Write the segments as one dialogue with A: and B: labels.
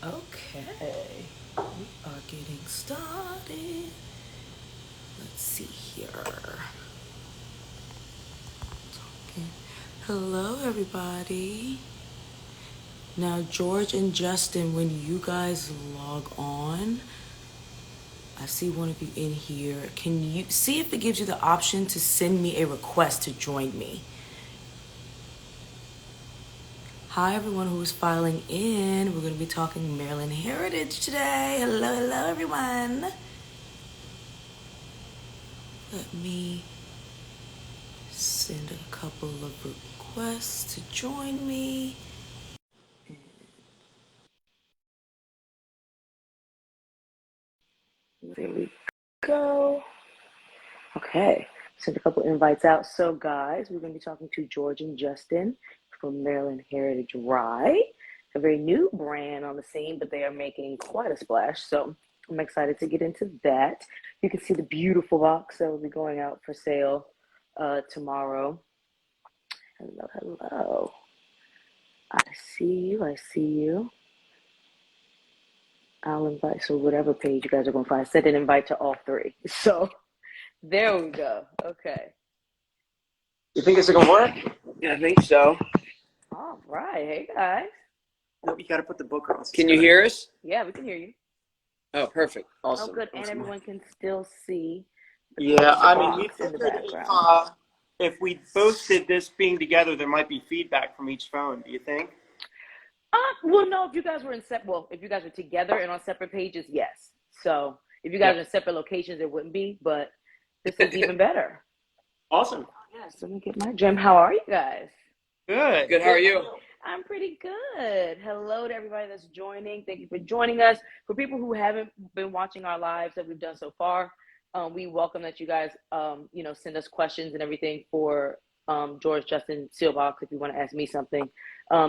A: Okay, we are getting started. Let's see here. Okay. Hello, everybody. Now, George and Justin, when you guys log on, I see one of you in here. Can you see if it gives you the option to send me a request to join me? Hi, everyone who is filing in. We're going to be talking Maryland Heritage today. Hello, hello, everyone. Let me send a couple of requests to join me. There we go. Okay, send a couple invites out. So, guys, we're going to be talking to George and Justin from Maryland Heritage Rye, a very new brand on the scene, but they are making quite a splash. So, I'm excited to get into that. You can see the beautiful box that will be going out for sale tomorrow. Hello, hello. I see you. I see you. I'll invite, so whatever page you guys are going to find, send an invite to all three. So, there we go. Okay.
B: You think this is gonna work? Yeah, I think so.
A: All right. Hey, guys.
B: Nope, you gotta put the book on. Can you hear us?
A: Yeah, we can hear you.
B: Oh, perfect.
A: Oh,
B: Awesome.
A: good. And
B: Awesome.
A: everyone can still see
B: Yeah,
A: the
B: I mean, we
A: box in the
B: figured
A: background.
B: if we both did this being together, there might be feedback from each phone. Do you think?
A: Well, no, if you guys were if you guys were together and on separate pages, yes. So if you guys
B: Yep.
A: are in separate locations, it wouldn't be, but this is even better.
B: Awesome.
A: Yeah, so let me get my gem. How are you guys?
B: Good. Good. How are you?
A: I'm pretty good. Hello to everybody that's joining. Thank you for joining us. For people who haven't been watching our lives that we've done so far, we welcome that you guys, send us questions and everything for George, Justin, Seelbach if you want to ask me something.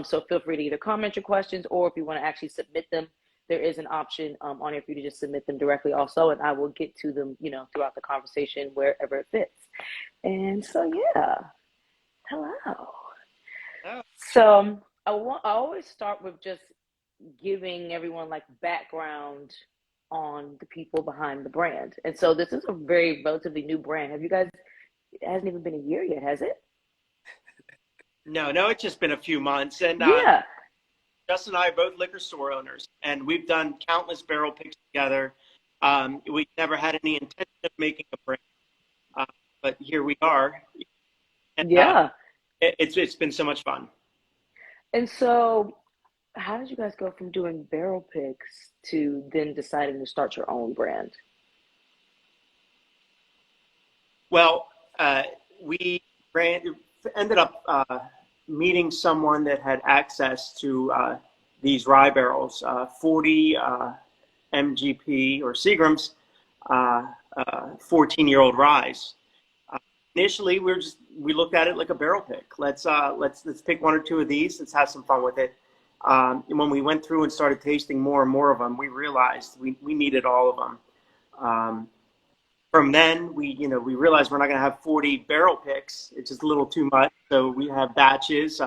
A: So feel free to either comment your questions or if you want to actually submit them, there is an option on here for you to just submit them directly also, and I will get to them, throughout the conversation wherever it fits. And so, yeah, hello.
B: Oh.
A: So I always start with just giving everyone like background on the people behind the brand. And so this is a very relatively new brand. Have you guys, it hasn't even been a year yet, has it?
B: No, it's just been a few months, and
A: Yeah.
B: Justin and I are both liquor store owners, and we've done countless barrel picks together. We never had any intention of making a brand, uh, but here we are, and
A: Yeah.
B: it's been so much fun.
A: And so how did you guys go from doing barrel picks to then deciding to start your own brand?
B: Well, we ran, ended up meeting someone that had access to these rye barrels, 40 MGP or Seagrams, 14-year-old ryes. Initially, we looked at it like a barrel pick. Let's pick one or two of these. Let's have some fun with it. And when we went through and started tasting more and more of them, we realized we needed all of them. From then, we realized we're not going to have 40 barrel picks. It's just a little too much. So we have batches.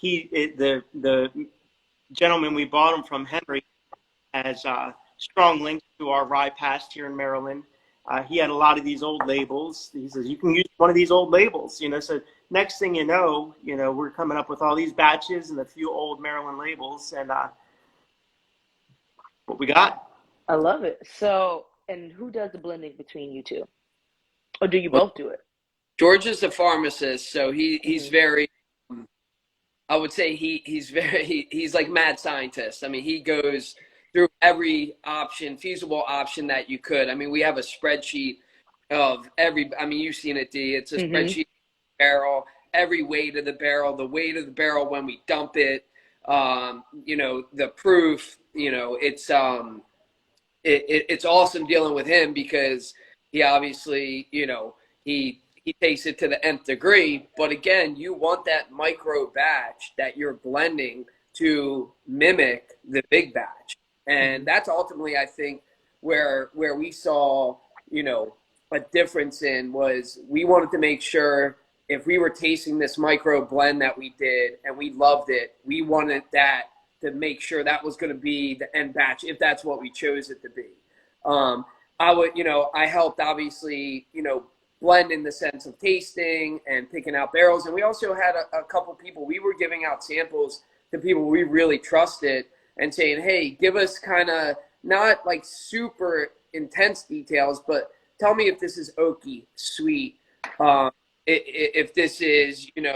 B: The gentleman we bought them from, Henry, has strong links to our rye past here in Maryland. He had a lot of these old labels. He says, you can use one of these old labels, so next thing you know, we're coming up with all these batches and a few old Maryland labels, and what we got.
A: I love it. So, and who does the blending between you two? Or do you
C: Well,
A: both do it?
C: George is a pharmacist, so he's
A: Mm-hmm.
C: very. I would say he's like mad scientist. I mean, he goes through every option, feasible option that you could. I mean, we have a spreadsheet of every. I mean, you've seen it, D. It's a
A: Mm-hmm.
C: spreadsheet of the barrel, every weight of the barrel, the weight of the barrel when we dump it. The proof. It's awesome dealing with him because he obviously, he takes it to the nth degree. But again, you want that micro batch that you're blending to mimic the big batch.
A: Mm-hmm.
C: And that's ultimately, I think, where we saw, a difference in was we wanted to make sure if we were tasting this micro blend that we did and we loved it, we wanted that to make sure that was going to be the end batch if that's what we chose it to be. I helped obviously, blend in the sense of tasting and picking out barrels. And we also had a couple people, we were giving out samples to people we really trusted and saying, hey, give us kind of not like super intense details, but tell me if this is oaky, sweet, if this is, sweet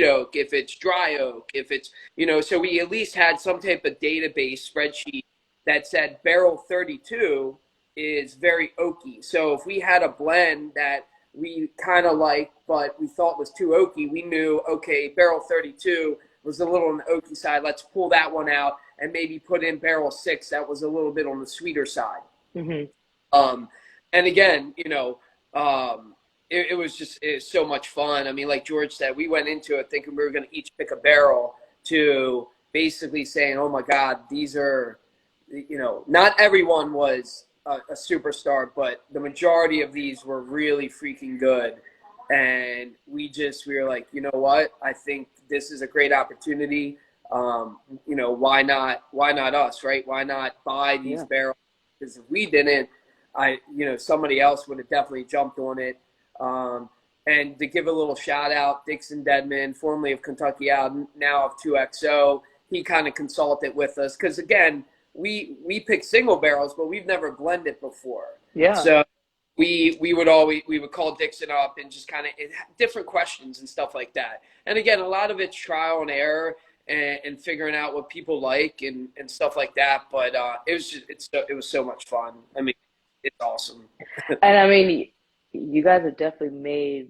C: oak, if it's dry oak, if it's, so we at least had some type of database spreadsheet that said barrel 32 is very oaky. So if we had a blend that we kind of liked, but we thought was too oaky, we knew, okay, barrel 32 was a little on the oaky side. Let's pull that one out and maybe put in barrel 6 that was a little bit on the sweeter side.
A: Mm-hmm.
C: And again, it was so much fun. I mean, like George said, we went into it thinking we were going to each pick a barrel to basically saying, oh my God, these are, not everyone was a superstar, but the majority of these were really freaking good. And we were like, you know what? I think this is a great opportunity. Why not us, right? Why not buy these barrels? Because if we didn't, somebody else would have definitely jumped on it. And to give a little shout out, Dixon Dedman, formerly of Kentucky Out, now of 2XO, he kind of consulted with us. Because again, we pick single barrels, but we've never blended before.
A: Yeah.
C: So we would call Dixon up and just kind of different questions and stuff like that. And again, a lot of it's trial and error and figuring out what people like and stuff like that. But it was so much fun. I mean, it's awesome.
A: And I mean, you guys have definitely made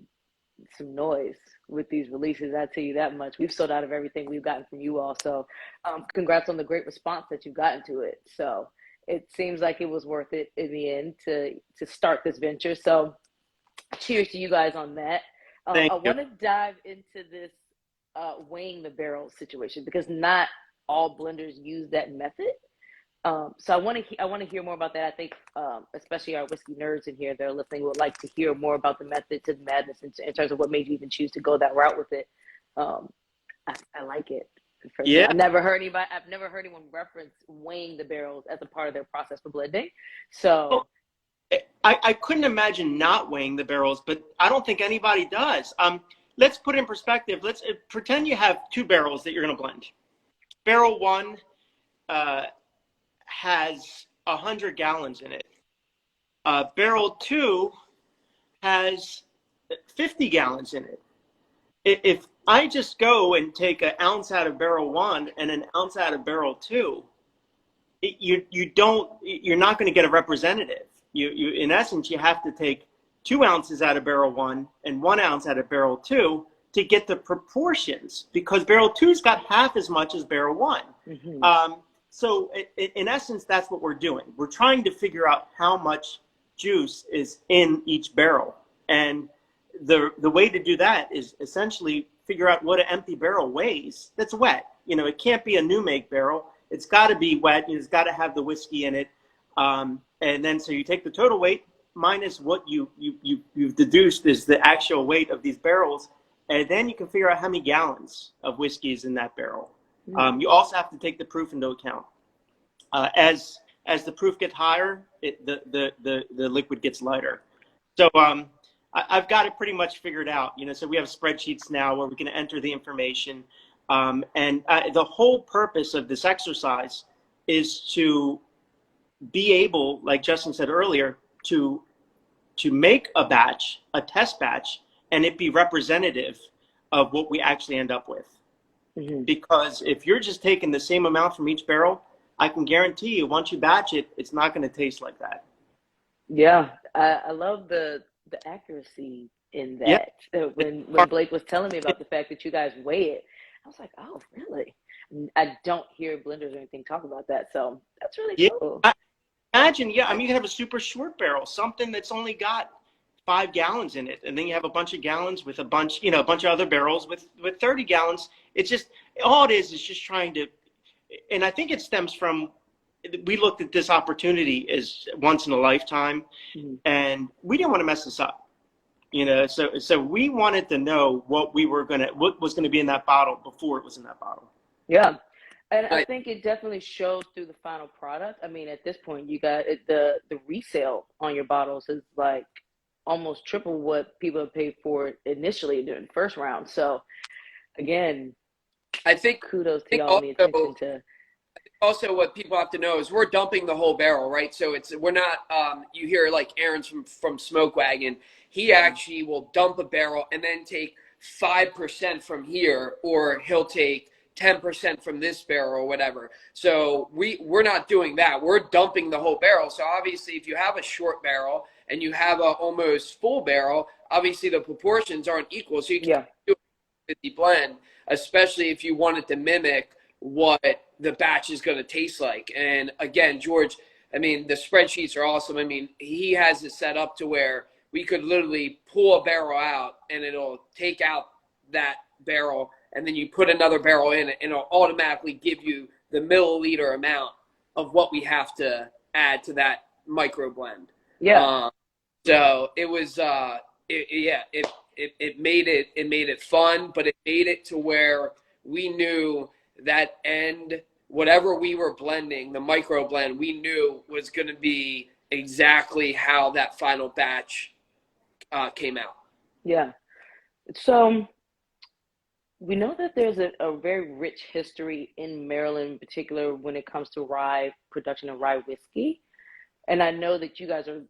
A: some noise with these releases. I tell you that much. We've sold out of everything we've gotten from you all. So congrats on the great response that you've gotten to it. So it seems like it was worth it in the end to start this venture. So cheers to you guys on that. I want to dive into this weighing the barrel situation because not all blenders use that method. So I want to hear more about that. I think especially our whiskey nerds in here that are listening would like to hear more about the method to the madness in terms of what made you even choose to go that route with it. I like it.
B: Yeah.
A: I've never heard anyone reference weighing the barrels as a part of their process for blending. So
B: I couldn't imagine not weighing the barrels, but I don't think anybody does. Let's put in perspective. Let's pretend you have 2 barrels that you're going to blend. Barrel 1 has 100 gallons in it. Barrel 2 has 50 gallons in it. If I just go and take an ounce out of barrel 1 and an ounce out of barrel 2, you're not going to get a representative. You in essence, you have to take 2 ounces out of barrel 1 and 1 ounce out of barrel 2 to get the proportions, because barrel 2's got half as much as barrel 1. Mm-hmm. So in essence, that's what we're doing. We're trying to figure out how much juice is in each barrel. And the way to do that is essentially figure out what an empty barrel weighs that's wet. It can't be a new make barrel. It's got to be wet. It's got to have the whiskey in it. And then so you take the total weight minus what you've deduced is the actual weight of these barrels. And then you can figure out how many gallons of whiskey is in that barrel. You also have to take the proof into account. As the proof gets higher, the liquid gets lighter. So I've got it pretty much figured out. So we have spreadsheets now where we can enter the information. And the whole purpose of this exercise is to be able, like Justin said earlier, to make a batch, a test batch, and it be representative of what we actually end up with. Mm-hmm. Because if you're just taking the same amount from each barrel, I can guarantee you once you batch it, it's not going to taste like that.
A: Yeah, I love the accuracy in that. Yeah. When Blake was telling me about the fact that you guys weigh it, I was like, oh, really? I don't hear blenders or anything talk about that, so that's really cool.
B: Imagine, you can have a super short barrel, something that's only got 5 gallons in it, and then you have a bunch of gallons with a bunch of other barrels with 30 gallons. It's just, all it is just trying to, and I think it stems from, we looked at this opportunity as once in a lifetime, and we didn't want to mess this up. So we wanted to know what was gonna be in that bottle before it was in that bottle.
A: Yeah. And I think it definitely shows through the final product. I mean, at this point, you got the resale on your bottles is like almost triple what people have paid for it initially during the first round. So again,
C: I think
A: kudos to y'all and the attention to.
C: Also what people have to know is we're dumping the whole barrel, right? So we're not you hear like Aaron's from Smoke Wagon. He actually will dump a barrel and then take 5% from here, or he'll take 10% from this barrel or whatever. So we're not doing that. We're dumping the whole barrel. So obviously if you have a short barrel and you have a almost full barrel, obviously the proportions aren't equal. So you can't do a 50 blend, especially if you wanted to mimic what the batch is going to taste like. And again, George, I mean, the spreadsheets are awesome. I mean, he has it set up to where we could literally pull a barrel out and it'll take out that barrel, and then you put another barrel in it and it'll automatically give you the milliliter amount of what we have to add to that micro blend.
A: Yeah.
C: So it was, it made it fun, but it made it to where we knew that end, whatever we were blending, the micro blend, we knew was going to be exactly how that final batch came out.
A: Yeah. So we know that there's a very rich history in Maryland, in particular, when it comes to rye production of rye whiskey. And I know that you guys are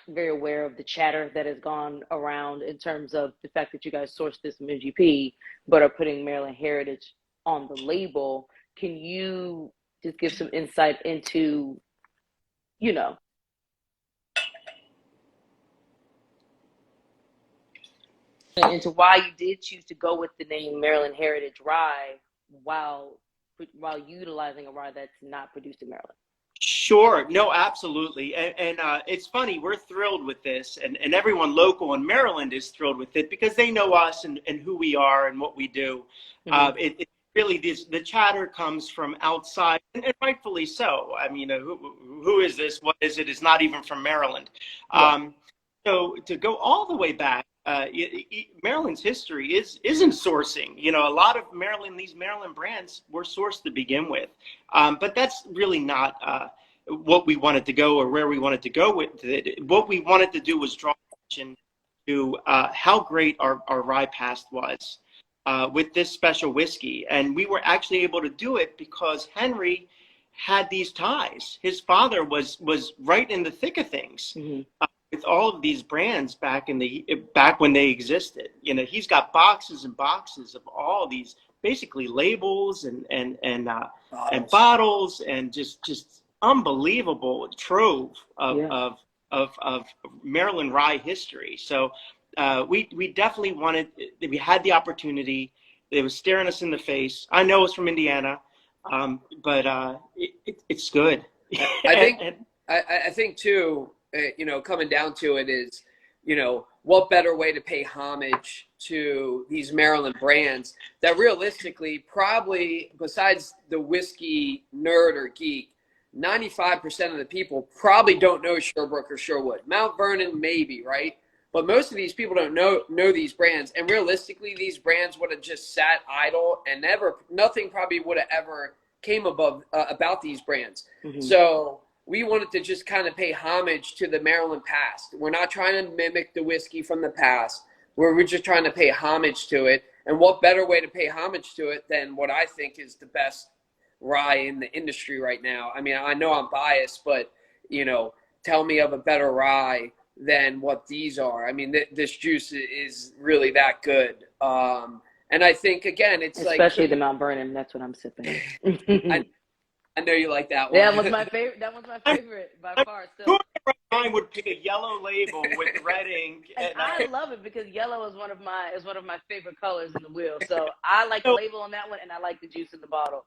A: very aware of the chatter that has gone around in terms of the fact that you guys sourced this from MGP, but are putting Maryland Heritage on the label. Can you just give some insight into, into why you did choose to go with the name Maryland Heritage Rye while utilizing a rye that's not produced in Maryland?
B: Sure. No, absolutely. And it's funny, we're thrilled with this, and everyone local in Maryland is thrilled with it because they know us and who we are and what we do.
A: Mm-hmm.
B: It really, the chatter comes from outside, and rightfully so. I mean, who is this? What is it? It's not even from Maryland.
A: Yeah.
B: So to go all the way back, Maryland's history is in sourcing. A lot of these Maryland brands were sourced to begin with, but that's really not what we wanted to go or where we wanted to go with it. What we wanted to do was draw attention to how great our rye past was with this special whiskey, and we were actually able to do it because Henry had these ties. His father was right in the thick of things.
A: Mm-hmm.
B: With all of these brands back when they existed. He's got boxes and boxes of all these basically labels and bottles and just unbelievable trove of Maryland rye history. So we definitely we had the opportunity. It was staring us in the face. I know it's from Indiana, but it's good.
C: I think too, coming down to it is, what better way to pay homage to these Maryland brands that realistically, probably besides the whiskey nerd or geek, 95% of the people probably don't know Sherbrooke or Sherwood. Mount Vernon, maybe, right? But most of these people don't know these brands. And realistically, these brands would have just sat idle and nothing probably would have ever came about these brands. Mm-hmm. So we wanted to just kind of pay homage to the Maryland past. We're not trying to mimic the whiskey from the past. We're just trying to pay homage to it. And what better way to pay homage to it than what I think is the best rye in the industry right now? I mean, I know I'm biased, but, tell me of a better rye than what these are. I mean, this juice is really that good. And I think, again, it's
A: especially the Mount Vernon. That's what I'm sipping.
C: I know you like that one.
A: Yeah, that was my favorite. That was my favorite by far. So
B: I would pick a yellow label with red ink,
A: and I love it because yellow is one of my favorite colors in the wheel. So I like the label on that one, and I like the juice in the bottle.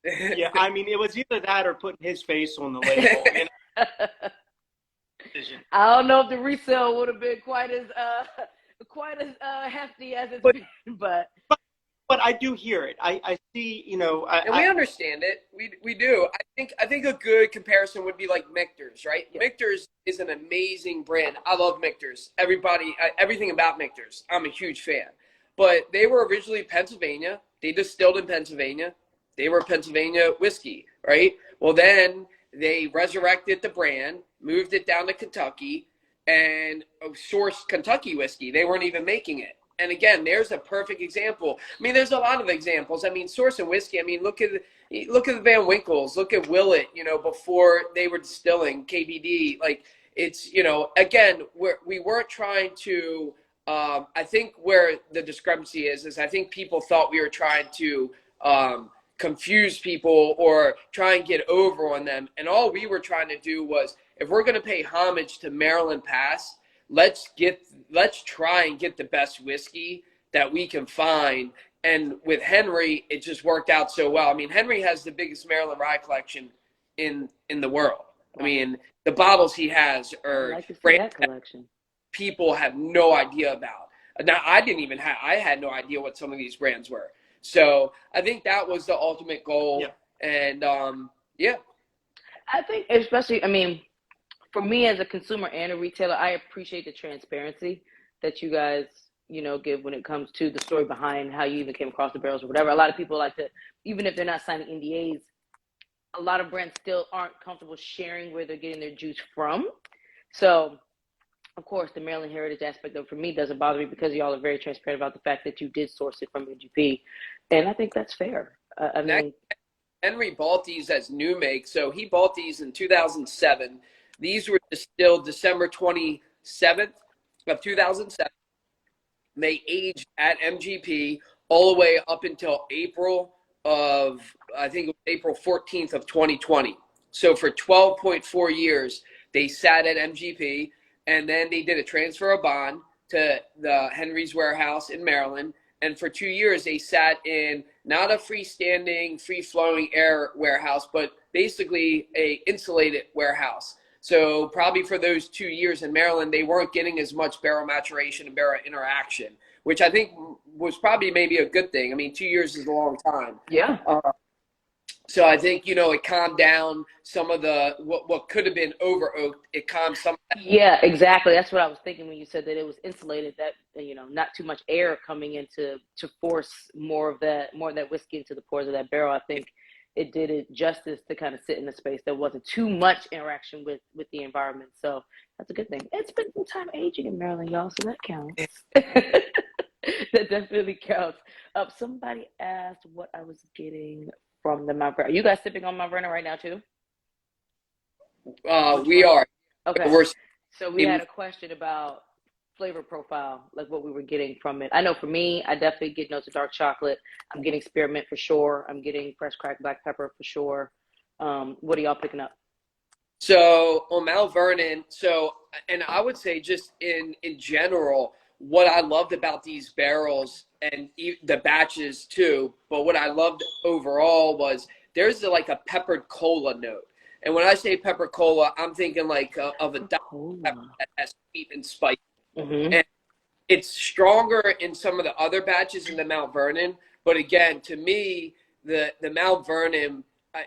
B: Yeah, I mean, it was either that or putting his face on the label.
A: I don't know if the resale would have been quite as hefty as it's been, but
B: but I do hear it. I see, you know,
C: And we understand it. We do. I think a good comparison would be like Michter's, right?
A: Yeah.
C: Michter's is an amazing brand. I love Michter's. Everything about Michter's, I'm a huge fan. But they were originally Pennsylvania. They distilled in Pennsylvania. They were Pennsylvania whiskey, right? Well, then they resurrected the brand, moved it down to Kentucky, and sourced Kentucky whiskey. They weren't even making it. And again, there's a perfect example. I mean, there's a lot of examples. I mean, sourcing whiskey. I mean, look at the Van Winkles. Look at Willet. You know, before they were distilling KBD. Like it's, you know, again, we weren't trying to. I think where the discrepancy is I think people thought we were trying to confuse people or try and get over on them. And all we were trying to do was, if we're going to pay homage to Maryland Pass, let's try and get the best whiskey that we can find. And with Henry, it just worked out so well. I mean, Henry has the biggest Maryland rye collection in the world. I mean, the bottles he has are
A: that collection.
C: People have no idea about. Now, I had no idea what some of these brands were. So I think that was the ultimate goal.
B: Yeah.
C: And yeah.
A: I think especially, I mean, for me as a consumer and a retailer, I appreciate the transparency that you guys, you know, give when it comes to the story behind how you even came across the barrels or whatever. A lot of people like to, even if they're not signing NDAs, a lot of brands still aren't comfortable sharing where they're getting their juice from. So, of course, the Maryland Heritage aspect of it for me doesn't bother me because y'all are very transparent about the fact that you did source it from MGP. And I think that's fair. I mean,
C: Henry bought these as new make. So he bought these in 2007. These were distilled December 27th of 2007. They aged at MGP all the way up until April of, I think it was April 14th of 2020. So for 12.4 years, they sat at MGP, and then they did a transfer of bond to the Henry's warehouse in Maryland. And for 2 years, they sat in not a freestanding, free-flowing air warehouse, but basically a insulated warehouse. So probably for those 2 years in Maryland, they weren't getting as much barrel maturation and barrel interaction, which I think was probably maybe a good thing. I mean, 2 years is a long time.
A: Yeah.
C: So I think, you know, it calmed down some of the what could have been over oaked. It calmed some of that.
A: Yeah, exactly. That's what I was thinking when you said that it was insulated, that, you know, not too much air coming in to force more of that whiskey into the pores of that barrel. I think it did it justice to kind of sit in a space that wasn't too much interaction with the environment. So that's a good thing. It's been some time aging in Maryland, y'all, so that counts. That definitely counts. Somebody asked what I was getting from the Mount Vernon. Are you guys sipping on Mount Vernon right now too?
C: We are.
A: Okay. So we had a question about flavor profile, like what we were getting from it. I know for me, I definitely get notes of dark chocolate. I'm getting spearmint for sure. I'm getting fresh cracked black pepper for sure. What are y'all picking up?
C: So on Mount Vernon, and I would say just in general, what I loved about these barrels and the batches too, but what I loved overall was there's like a peppered cola note. And when I say pepper cola, I'm thinking like of a pepper that has sweet and spicy.
A: Mm-hmm.
C: And it's stronger in some of the other batches in the Mount Vernon. But again, to me, the Mount Vernon,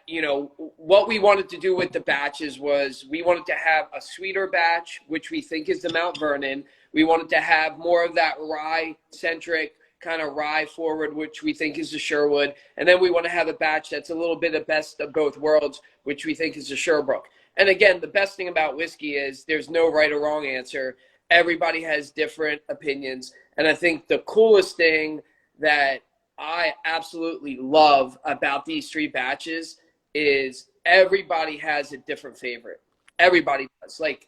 C: you know, what we wanted to do with the batches was we wanted to have a sweeter batch, which we think is the Mount Vernon. We wanted to have more of that rye-centric kind of rye forward, which we think is the Sherwood. And then we want to have a batch that's a little bit of best of both worlds, which we think is the Sherbrooke. And again, the best thing about whiskey is there's no right or wrong answer. Everybody has different opinions. And I think the coolest thing that I absolutely love about these three batches is everybody has a different favorite. Everybody does. Like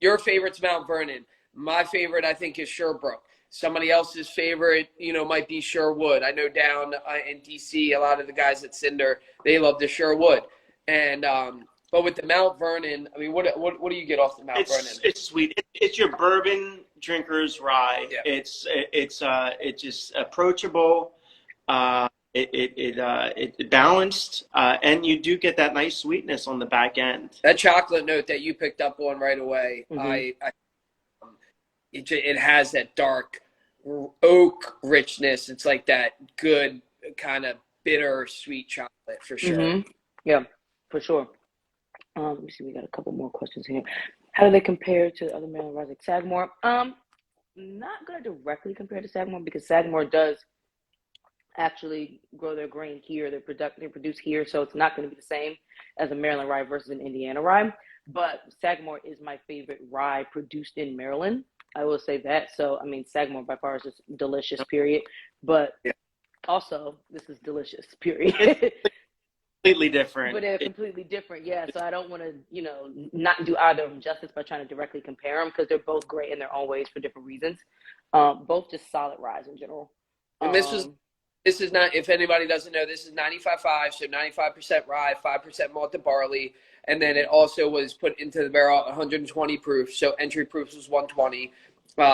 C: your favorite's Mount Vernon. My favorite, I think, is Sherbrooke. Somebody else's favorite, you know, might be Sherwood. I know down in DC, a lot of the guys at Cinder, they love the Sherwood. And but with the Mount Vernon, I mean, what do you get off the Mount Vernon?
B: It's sweet. It's your bourbon drinker's rye.
C: Yeah.
B: It's just approachable. It balanced, and you do get that nice sweetness on the back end.
C: That chocolate note that you picked up on right away,
A: mm-hmm.
C: It has that dark oak richness. It's like that good kind of bitter sweet chocolate for sure.
A: Yeah, for sure. Let me see. We got a couple more questions here. How do they compare to other Maryland Rye like Sagamore? Not gonna directly compare to Sagamore because Sagamore does actually grow their grain here. They produce here, so it's not going to be the same as a Maryland rye versus an Indiana rye. But Sagamore is my favorite rye produced in Maryland. I will say that. So I mean, Sagamore by far is just delicious. Period. But
C: Yeah.
A: also, this is delicious. Period.
B: Completely different.
A: But they're completely different, yeah. So I don't want to, not do either of them justice by trying to directly compare them because they're both great in their own ways for different reasons. Both just solid ryes in general.
C: And this is not, if anybody doesn't know, this is 95.5, so 95% rye, 5% malted barley, and then it also was put into the barrel at 120 proof, so entry proof was 120.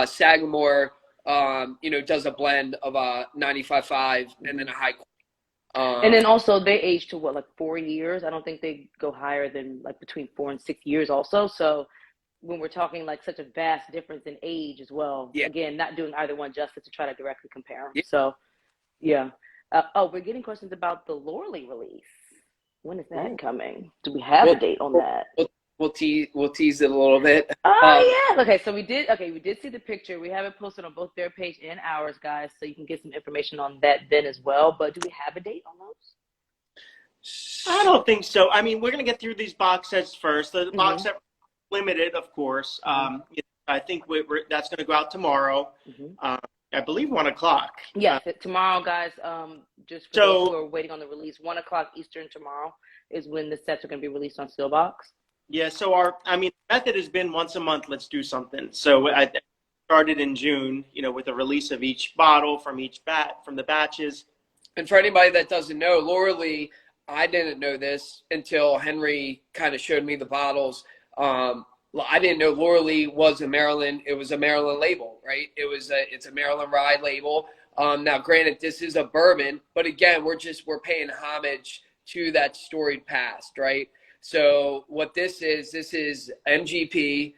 C: Sagamore, does a blend of 95.5 and then a high.
A: And then also they age to what, like 4 years? I don't think they go higher than like between 4 and 6 years also. So when we're talking like such a vast difference in age as well, again, not doing either one justice to try to directly compare them.
C: Yeah.
A: So, yeah. We're getting questions about the Lorley release. When is that coming? Do we have a date on that?
C: We'll tease it a little bit.
A: Oh, yeah. Okay, so we did see the picture. We have it posted on both their page and ours, guys, so you can get some information on that then as well. But do we have a date on those?
B: I don't think so. I mean, we're going to get through these box sets first. The box set limited, of course. I think that's going to go out tomorrow. I believe 1 o'clock.
A: Yes, tomorrow, guys. Just for those who are waiting on the release, 1 o'clock Eastern tomorrow is when the sets are going to be released on Seelbach.
B: Yeah, so the method has been once a month, let's do something. So I started in June, with the release of each bottle from the batches.
C: And for anybody that doesn't know, Lorley, I didn't know this until Henry kind of showed me the bottles. I didn't know Lorley was a Maryland label, right? It's a Maryland rye label. Now, granted, this is a bourbon, but again, we're paying homage to that storied past, right? So what this is MGP.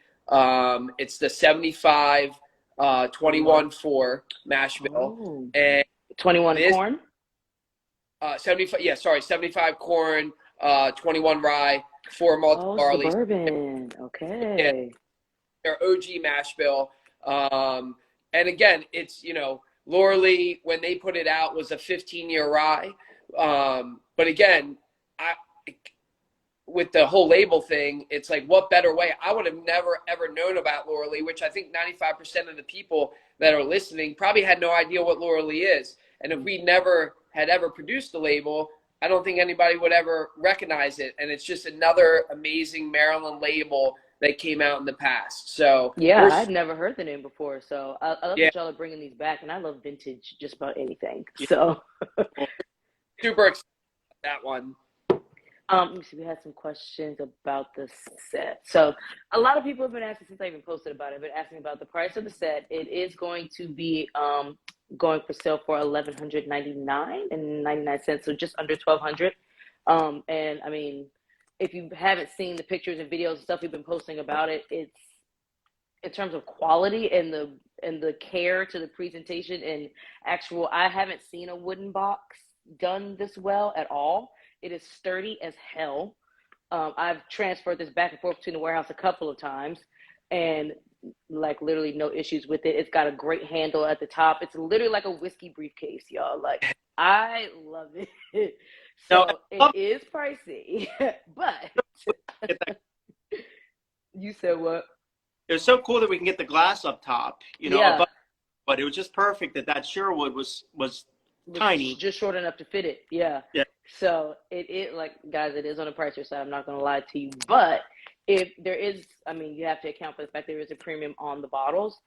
C: It's the 75 21-4 mash bill. And
A: 21 corn?
C: 75 corn, 21 rye, 4 malted barley.
A: It's bourbon. Okay.
C: Their OG mash bill. And again, it's, Lorley, when they put it out, was a 15-year rye. But again, with the whole label thing, it's like, what better way? I would have never, ever known about Lorley, which I think 95% of the people that are listening probably had no idea what Lorley is. And if we never had ever produced the label, I don't think anybody would ever recognize it. And it's just another amazing Maryland label that came out in the past. So
A: yeah, I've never heard the name before. So I love that y'all are bringing these back, and I love vintage just about anything. So
C: super excited about that one.
A: Let me see, we had some questions about the set. So a lot of people have been asking since I even posted about it, asking about the price of the set. It is going to be going for sale for $1,199.99, so just under $1,200. And I mean, if you haven't seen the pictures and videos and stuff we've been posting about it, it's in terms of quality and the care to the presentation and actual. I haven't seen a wooden box done this well at all. It is sturdy as hell. I've transferred this back and forth between the warehouse a couple of times, and like literally no issues with it. It's got a great handle at the top. It's literally like a whiskey briefcase, y'all. Like, I love it. So it is pricey, but you said what?
B: It was so cool that we can get the glass up top,
A: Yeah.
B: But it was just perfect that Sherwood was tiny,
A: just short enough to fit it. Yeah. So it like, guys, it is on the pricier side. I'm not gonna lie to you, but if there is, you have to account for the fact there is a premium on the bottles.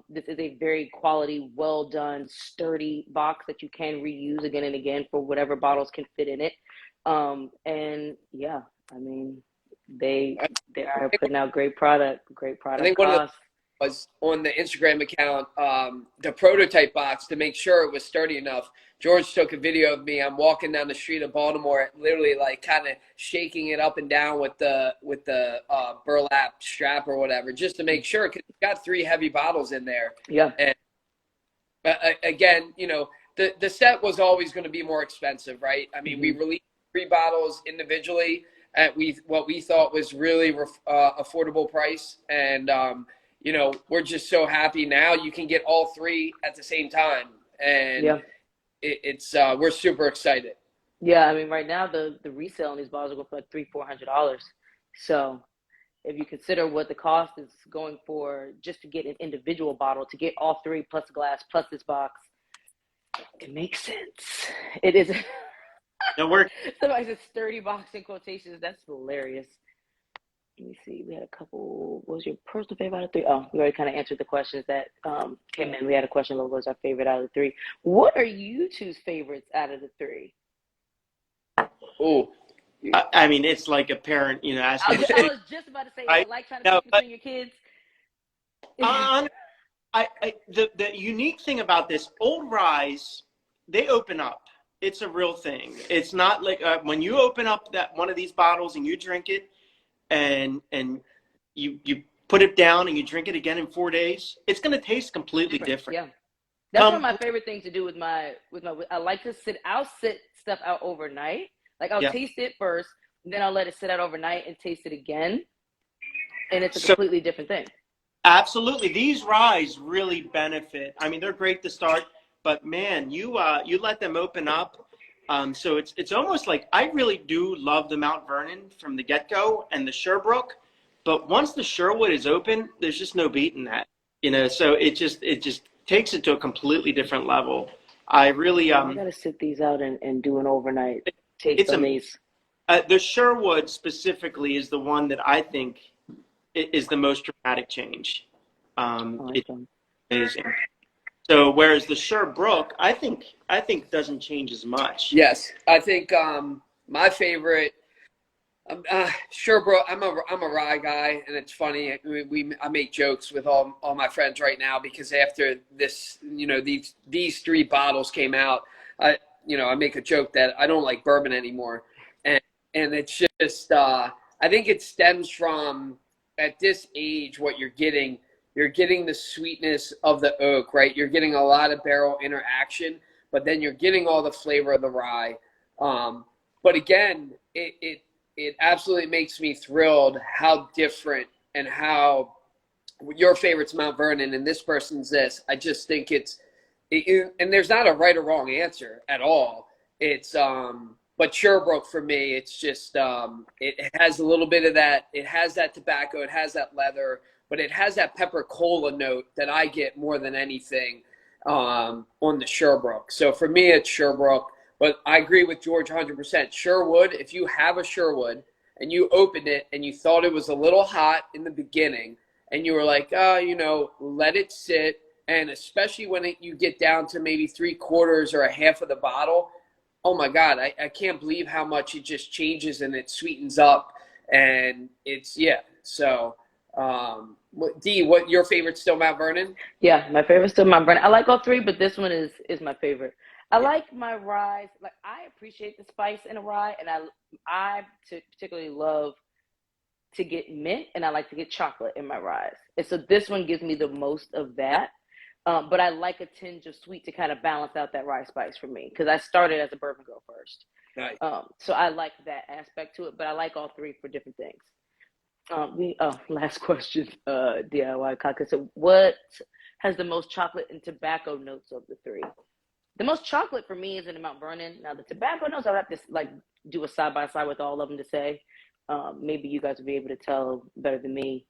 A: This is a very quality, well done, sturdy box that you can reuse again and again for whatever bottles can fit in it. And yeah, they are putting out great product.
C: I think one of the was on the Instagram account, the prototype box, to make sure it was sturdy enough. George took a video of me. I'm walking down the street of Baltimore, literally like kind of shaking it up and down with the burlap strap or whatever, just to make sure, because it's got 3 heavy bottles in there.
A: Yeah.
C: And again, you know, the set was always going to be more expensive, right? I mean, we released 3 bottles individually at what we thought was really affordable price, and you know, we're just so happy now you can get all 3 at the same time, and it's we're super excited.
A: Yeah, I mean, right now the resale on these bottles are going for like $300-400. So if you consider what the cost is going for just to get an individual bottle, to get all 3 plus glass plus this box, it makes sense. It is.
B: No work.
A: Somebody says 30 box in quotations. That's hilarious. Let me see. We had a couple. What was your personal favorite out of 3? Oh, we already kind of answered the questions that came in. We had a question. What was our favorite out of the 3? What are you two's favorites out of the 3?
C: Oh,
B: I mean, it's like a parent, you know, asking.
A: I was just about to say, I like trying to pick between your kids.
B: The unique thing about this, old ryes, they open up. It's a real thing. It's not like when you open up that one of these bottles and you drink it, and you put it down and you drink it again in 4 days, it's going to taste completely different.
A: Yeah, that's one of my favorite things to do with my. I like to sit. I'll sit stuff out overnight. Like I'll taste it first, and then I'll let it sit out overnight and taste it again, and it's a completely different thing.
B: Absolutely, these ryes really benefit. I mean, they're great to start, but man, you let them open up. So it's almost like I really do love the Mount Vernon from the get-go and the Sherbrooke, but once the Sherwood is open, there's just no beating that, you know. So it just takes it to a completely different level. I really
A: I gotta sit these out and do an overnight taste on these.
B: The Sherwood specifically is the one that I think is the most dramatic change. It's amazing. So whereas the Sherbrooke, I think doesn't change as much.
C: Yes, I think my favorite Sherbrooke. I'm a rye guy, and it's funny. I make jokes with all my friends right now because after this, you know, these 3 bottles came out, I make a joke that I don't like bourbon anymore, and it's just I think it stems from at this age what you're getting. You're getting the sweetness of the oak, right? You're getting a lot of barrel interaction, but then you're getting all the flavor of the rye. But again, it absolutely makes me thrilled how different and how your favorite's Mount Vernon and this person's this. I just think and there's not a right or wrong answer at all. It's but Sherbrooke for me, it's just it has a little bit of that. It has that tobacco. It has that leather. But it has that pepper cola note that I get more than anything on the Sherbrooke. So for me, it's Sherbrooke. But I agree with George 100%. Sherwood, if you have a Sherwood and you opened it and you thought it was a little hot in the beginning and you were like, let it sit. And especially when you get down to maybe 3/4 or a half of the bottle, oh my God, I can't believe how much it just changes and it sweetens up. And it's, so... what your favorite still Mount Vernon? Yeah,
A: my favorite still Mount Vernon. I like all 3, but this one is my favorite. I like my ryes. Like I appreciate the spice in a rye, and I particularly love to get mint, and I like to get chocolate in my ryes. And so this one gives me the most of that. But I like a tinge of sweet to kind of balance out that rye spice for me because I started as a bourbon girl first.
C: Nice.
A: So I like that aspect to it, but I like all 3 for different things. Last question, DIY Kaka. So what has the most chocolate and tobacco notes of the 3? The most chocolate for me is in the Mount Vernon. Now the tobacco notes, I'll have to do a side-by-side with all of them to say. Maybe you guys will be able to tell better than me.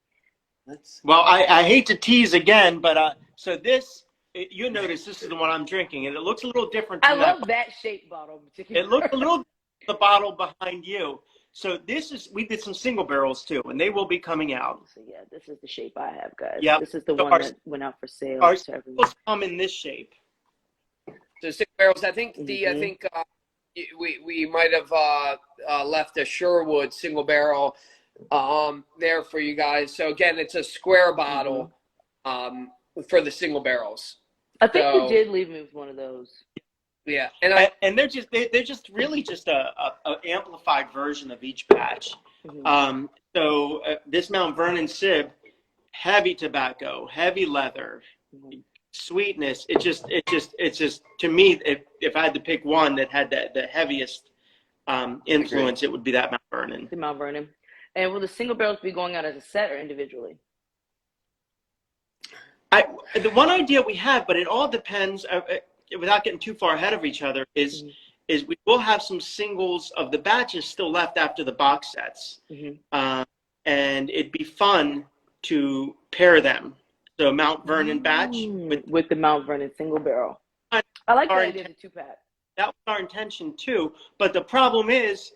B: Well, I hate to tease again, but so this, you notice this is the one I'm drinking, and it looks a little different.
A: I love that shape bottle in particular.
B: It looks a little the bottle behind you. So we did some single barrels too, and they will be coming out.
A: So yeah, this is the shape I have, guys.
B: Yeah,
A: this is the one that went out for sale.
B: Our singles come in this shape.
C: So single barrels. I think we might have left a Sherwood single barrel there for you guys. So again, it's a square bottle for the single barrels.
A: I think you did leave me with one of those.
C: Yeah,
B: and they're just really just a amplified version of each batch. So this Mount Vernon Sib, heavy tobacco, heavy leather, sweetness. It's just to me, if I had to pick one that had the heaviest influence, it would be that Mount Vernon.
A: The Mount Vernon. And will the single barrels be going out as a set or individually?
B: The one idea we have, but it all depends, without getting too far ahead of each other, is we will have some singles of the batches still left after the box sets. And it'd be fun to pair them. So Mount Vernon batch
A: with the Mount Vernon single barrel. I like the idea of the 2-pack.
B: That was our intention too. But the problem is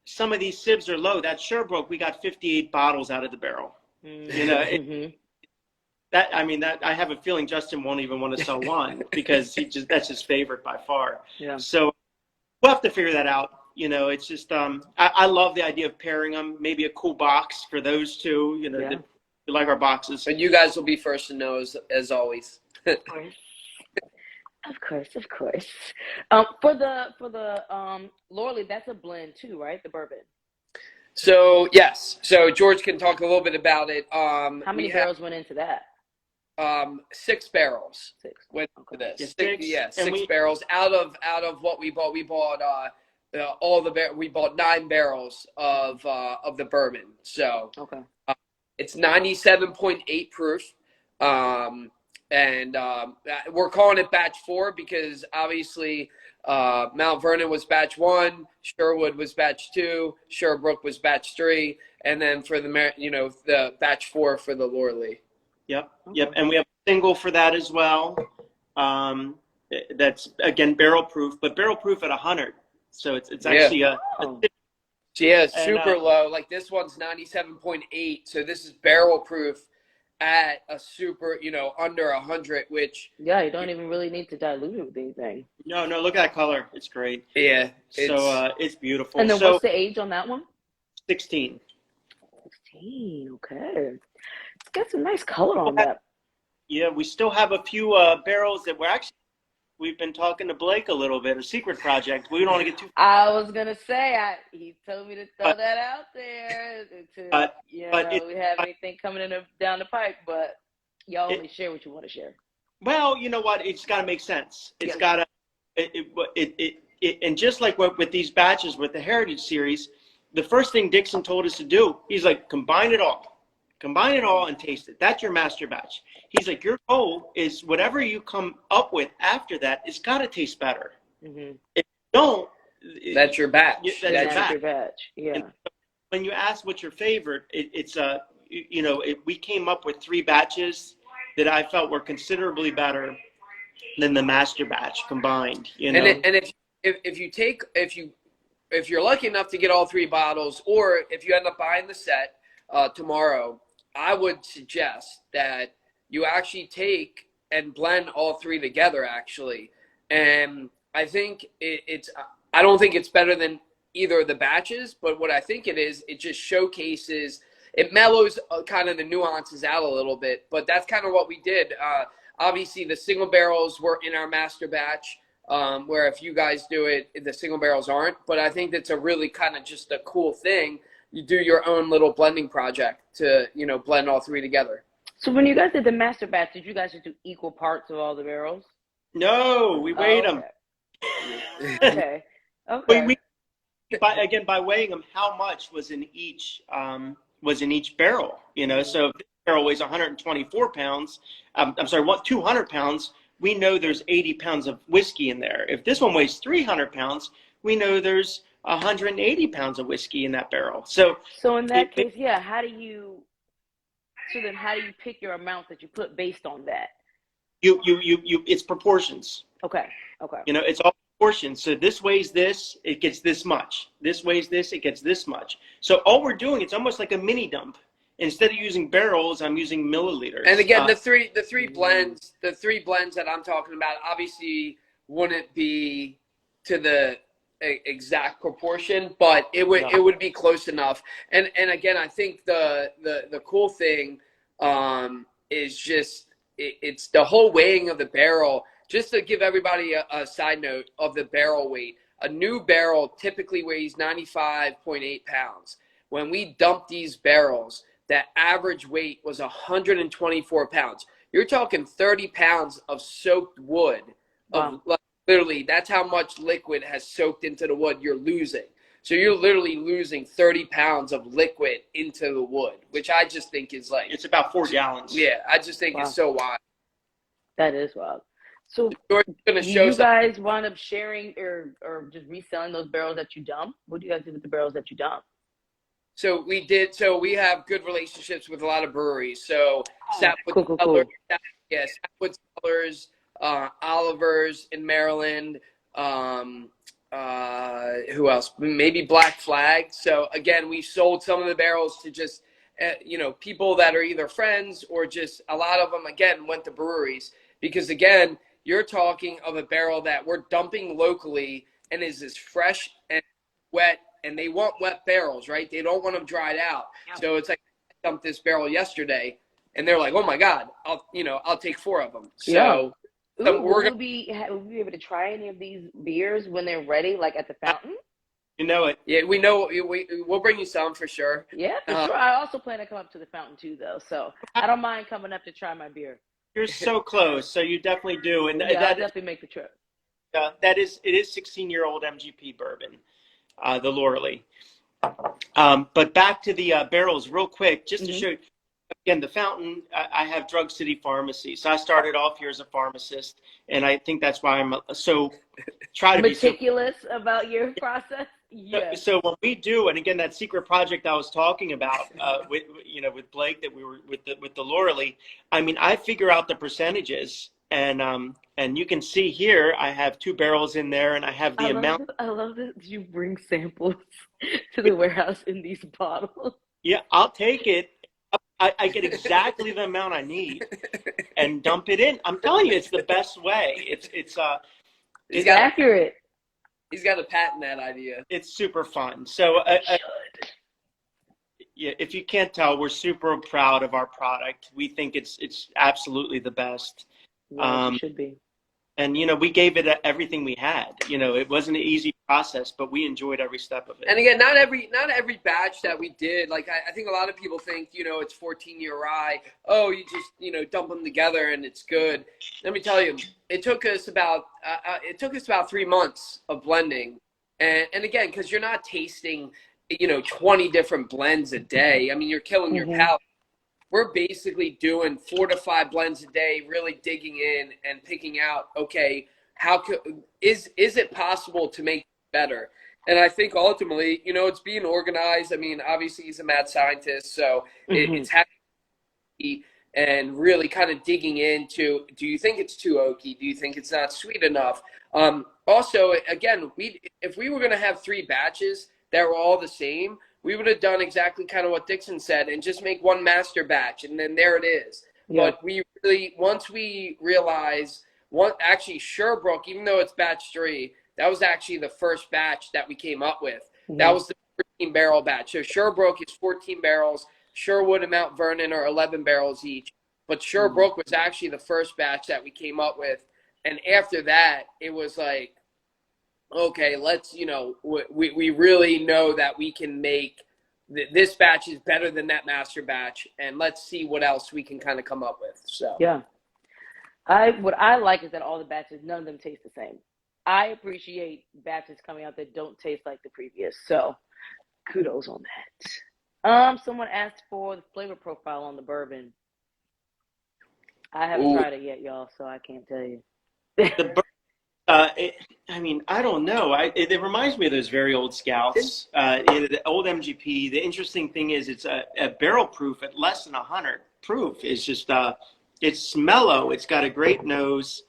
B: some of these sieves are low. That Sherbrooke, we got 58 bottles out of the barrel. You know, that I have a feeling Justin won't even want to sell one because that's his favorite by far. Yeah. So we'll have to figure that out. You know, it's just I love the idea of pairing them. Maybe a cool box for those two. You know, we like our boxes.
C: And you guys will be first to know as always.
A: Of course. For the Lorley, that's a blend too, right? The bourbon.
C: So yes. So George can talk a little bit about it. How
A: many barrels went into that?
C: 6 barrels.
A: 6
C: went into this.
B: Yeah,
C: 6 barrels out of what we bought. We bought we bought 9 barrels of the bourbon. So it's 97.8 proof. And we're calling it batch 4 because obviously Mount Vernon was batch 1, Sherwood was batch 2, Sherbrooke was batch 3, and then for the batch 4 for the Lorley.
B: Yep. And we have a single for that as well. That's again barrel proof, but barrel proof at 100. So it's actually
C: super low. Like this one's 97.8. So this is barrel proof at a super, under 100, which
A: you don't even really need to dilute it with anything.
B: No, look at that color. It's great.
C: Yeah.
B: It's beautiful.
A: And then what's the age on that one?
B: 16.
A: 16, okay. It's got some nice color on that.
B: Yeah, we still have a few barrels that we've been talking to Blake a little bit, a secret project. We don't want to get too
A: I was going to say, he told me to throw that out there. We have anything coming down the pipe, but y'all only share what you want to share.
B: Well, you know what? It's got to make sense. It's got to, and just like with these batches with the Heritage Series, the first thing Dixon told us to do, he's like, combine it all and taste it. That's your master batch. He's like, your goal is whatever you come up with after that, it's got to taste better. If you don't,
C: that's your batch.
A: That's your batch. Yeah.
B: And when you ask what's your favorite, we came up with 3 batches that I felt were considerably better than the master batch combined. And if you're lucky enough to get all 3 bottles, or if you end up buying the set tomorrow, I would suggest that you actually take and blend all 3 together, actually. And I think I don't think it's better than either of the batches, but what I think it is, it just showcases, it mellows kind of the nuances out a little bit, but that's kind of what we did. Obviously, the single barrels were in our master batch, where if you guys do it, the single barrels aren't, but I think that's a really kind of just a cool thing. You do your own little blending project to, blend all 3 together.
A: So when you guys did the master batch, did you guys just do equal parts of all the barrels?
B: No, we weighed them.
A: Okay.
B: By weighing them, how much was in each barrel? So if this barrel weighs 124 pounds, 200 pounds, we know there's 80 pounds of whiskey in there. If this one weighs 300 pounds, we know there's 180 pounds of whiskey in that barrel. So
A: in that case, how do you pick your amount that you put based on that?
B: It's proportions.
A: Okay.
B: It's all proportions. So this weighs this, it gets this much. This weighs this, it gets this much. So all we're doing, it's almost like a mini dump. Instead of using barrels, I'm using milliliters.
C: And again, the three blends that I'm talking about obviously wouldn't be to the exact proportion, but it would be close enough. And again, I think the cool thing is just it's the whole weighing of the barrel. Just to give everybody a side note of the barrel weight, a new barrel typically weighs 95.8 pounds. When we dumped these barrels, that average weight was 124 pounds. you're talking 30 pounds of soaked wood.
A: Wow.
C: Like, literally, that's how much liquid has soaked into the wood you're losing. So you're literally losing 30 pounds of liquid into the wood, which I just think is like,
B: it's about 4 gallons.
C: yeah, I just think it's so wild.
A: That is wild. So
C: George's gonna show
A: you guys wind up sharing or just reselling those barrels that you dump? What do you guys do with the barrels that you dump?
C: So we have good relationships with a lot of breweries. So Sapwood
A: Cool.
C: Cellars, Sapwood Cellars, Oliver's in Maryland. Who else? Maybe Black Flag. So again, we sold some of the barrels to just people that are either friends or just a lot of them again went to breweries because again, you're talking of a barrel that we're dumping locally and is as fresh and wet. And they want wet barrels, right? They don't want them dried out. Yeah. So it's like I dumped this barrel yesterday, and they're like, "Oh my God, I'll take 4 of them." So
A: will we be able to try any of these beers when they're ready, like at the fountain?
B: You know it.
C: Yeah, we know. We'll bring you some for sure.
A: Yeah, for sure. I also plan to come up to the fountain too, though. So I don't mind coming up to try my beer.
B: You're so close, so you definitely do, and
A: I'll definitely make the trip.
B: It is 16-year-old MGP bourbon. The Lorley. But back to the barrels real quick, just to show you, again, the fountain, I have Drug City Pharmacy. So I started off here as a pharmacist, and I think that's why I'm try to
A: meticulous about your process. Yeah.
B: So when we do, and again, that secret project I was talking about with Blake, that we were with the Lorley, I mean, I figure out the percentages. And you can see here, I have 2 barrels in there, and I have the amount.
A: I love that you bring samples to the warehouse in these bottles.
B: Yeah, I'll take it. I get exactly the amount I need and dump it in. I'm telling you, it's the best way. It's
A: accurate.
C: He's got to patent that idea.
B: It's super fun. So, yeah, if you can't tell, we're super proud of our product. We think it's absolutely the best.
A: It should be.
B: And, we gave it everything we had. It wasn't an easy process, but we enjoyed every step of it.
C: And again, not every batch that we did, like I think a lot of people think, it's 14-year rye. Oh, you just, dump them together and it's good. Let me tell you, it took us about 3 months of blending. And again, because you're not tasting, 20 different blends a day. I mean, you're killing your palate. We're basically doing 4 to 5 blends a day, really digging in and picking out, okay, is it possible to make it better? And I think ultimately, it's being organized. I mean, obviously he's a mad scientist, so it's happy and really kind of digging into, do you think it's too oaky? Do you think it's not sweet enough? Also, again, if we were going to have 3 batches that were all the same, we would have done exactly kind of what Dixon said and just make one master batch, and then there it is. Yeah. But we really, once we realized, actually Sherbrooke, even though it's batch 3, that was actually the first batch that we came up with. That was the 14-barrel batch. So Sherbrooke is 14 barrels. Sherwood and Mount Vernon are 11 barrels each. But Sherbrooke was actually the first batch that we came up with. And after that, it was like, okay, let's, we really know that we can make this batch is better than that master batch, and let's see what else we can kind of come up with. So
A: yeah, what I like is that all the batches, none of them taste the same. I appreciate batches coming out that don't taste like the previous. So kudos on that. Someone asked for the flavor profile on the bourbon. I haven't tried it yet, y'all, so I can't tell you.
B: I don't know. It reminds me of those very old Scouts, the old MGP. The interesting thing is it's a barrel proof at less than 100 proof. It's just it's mellow. It's got a great nose.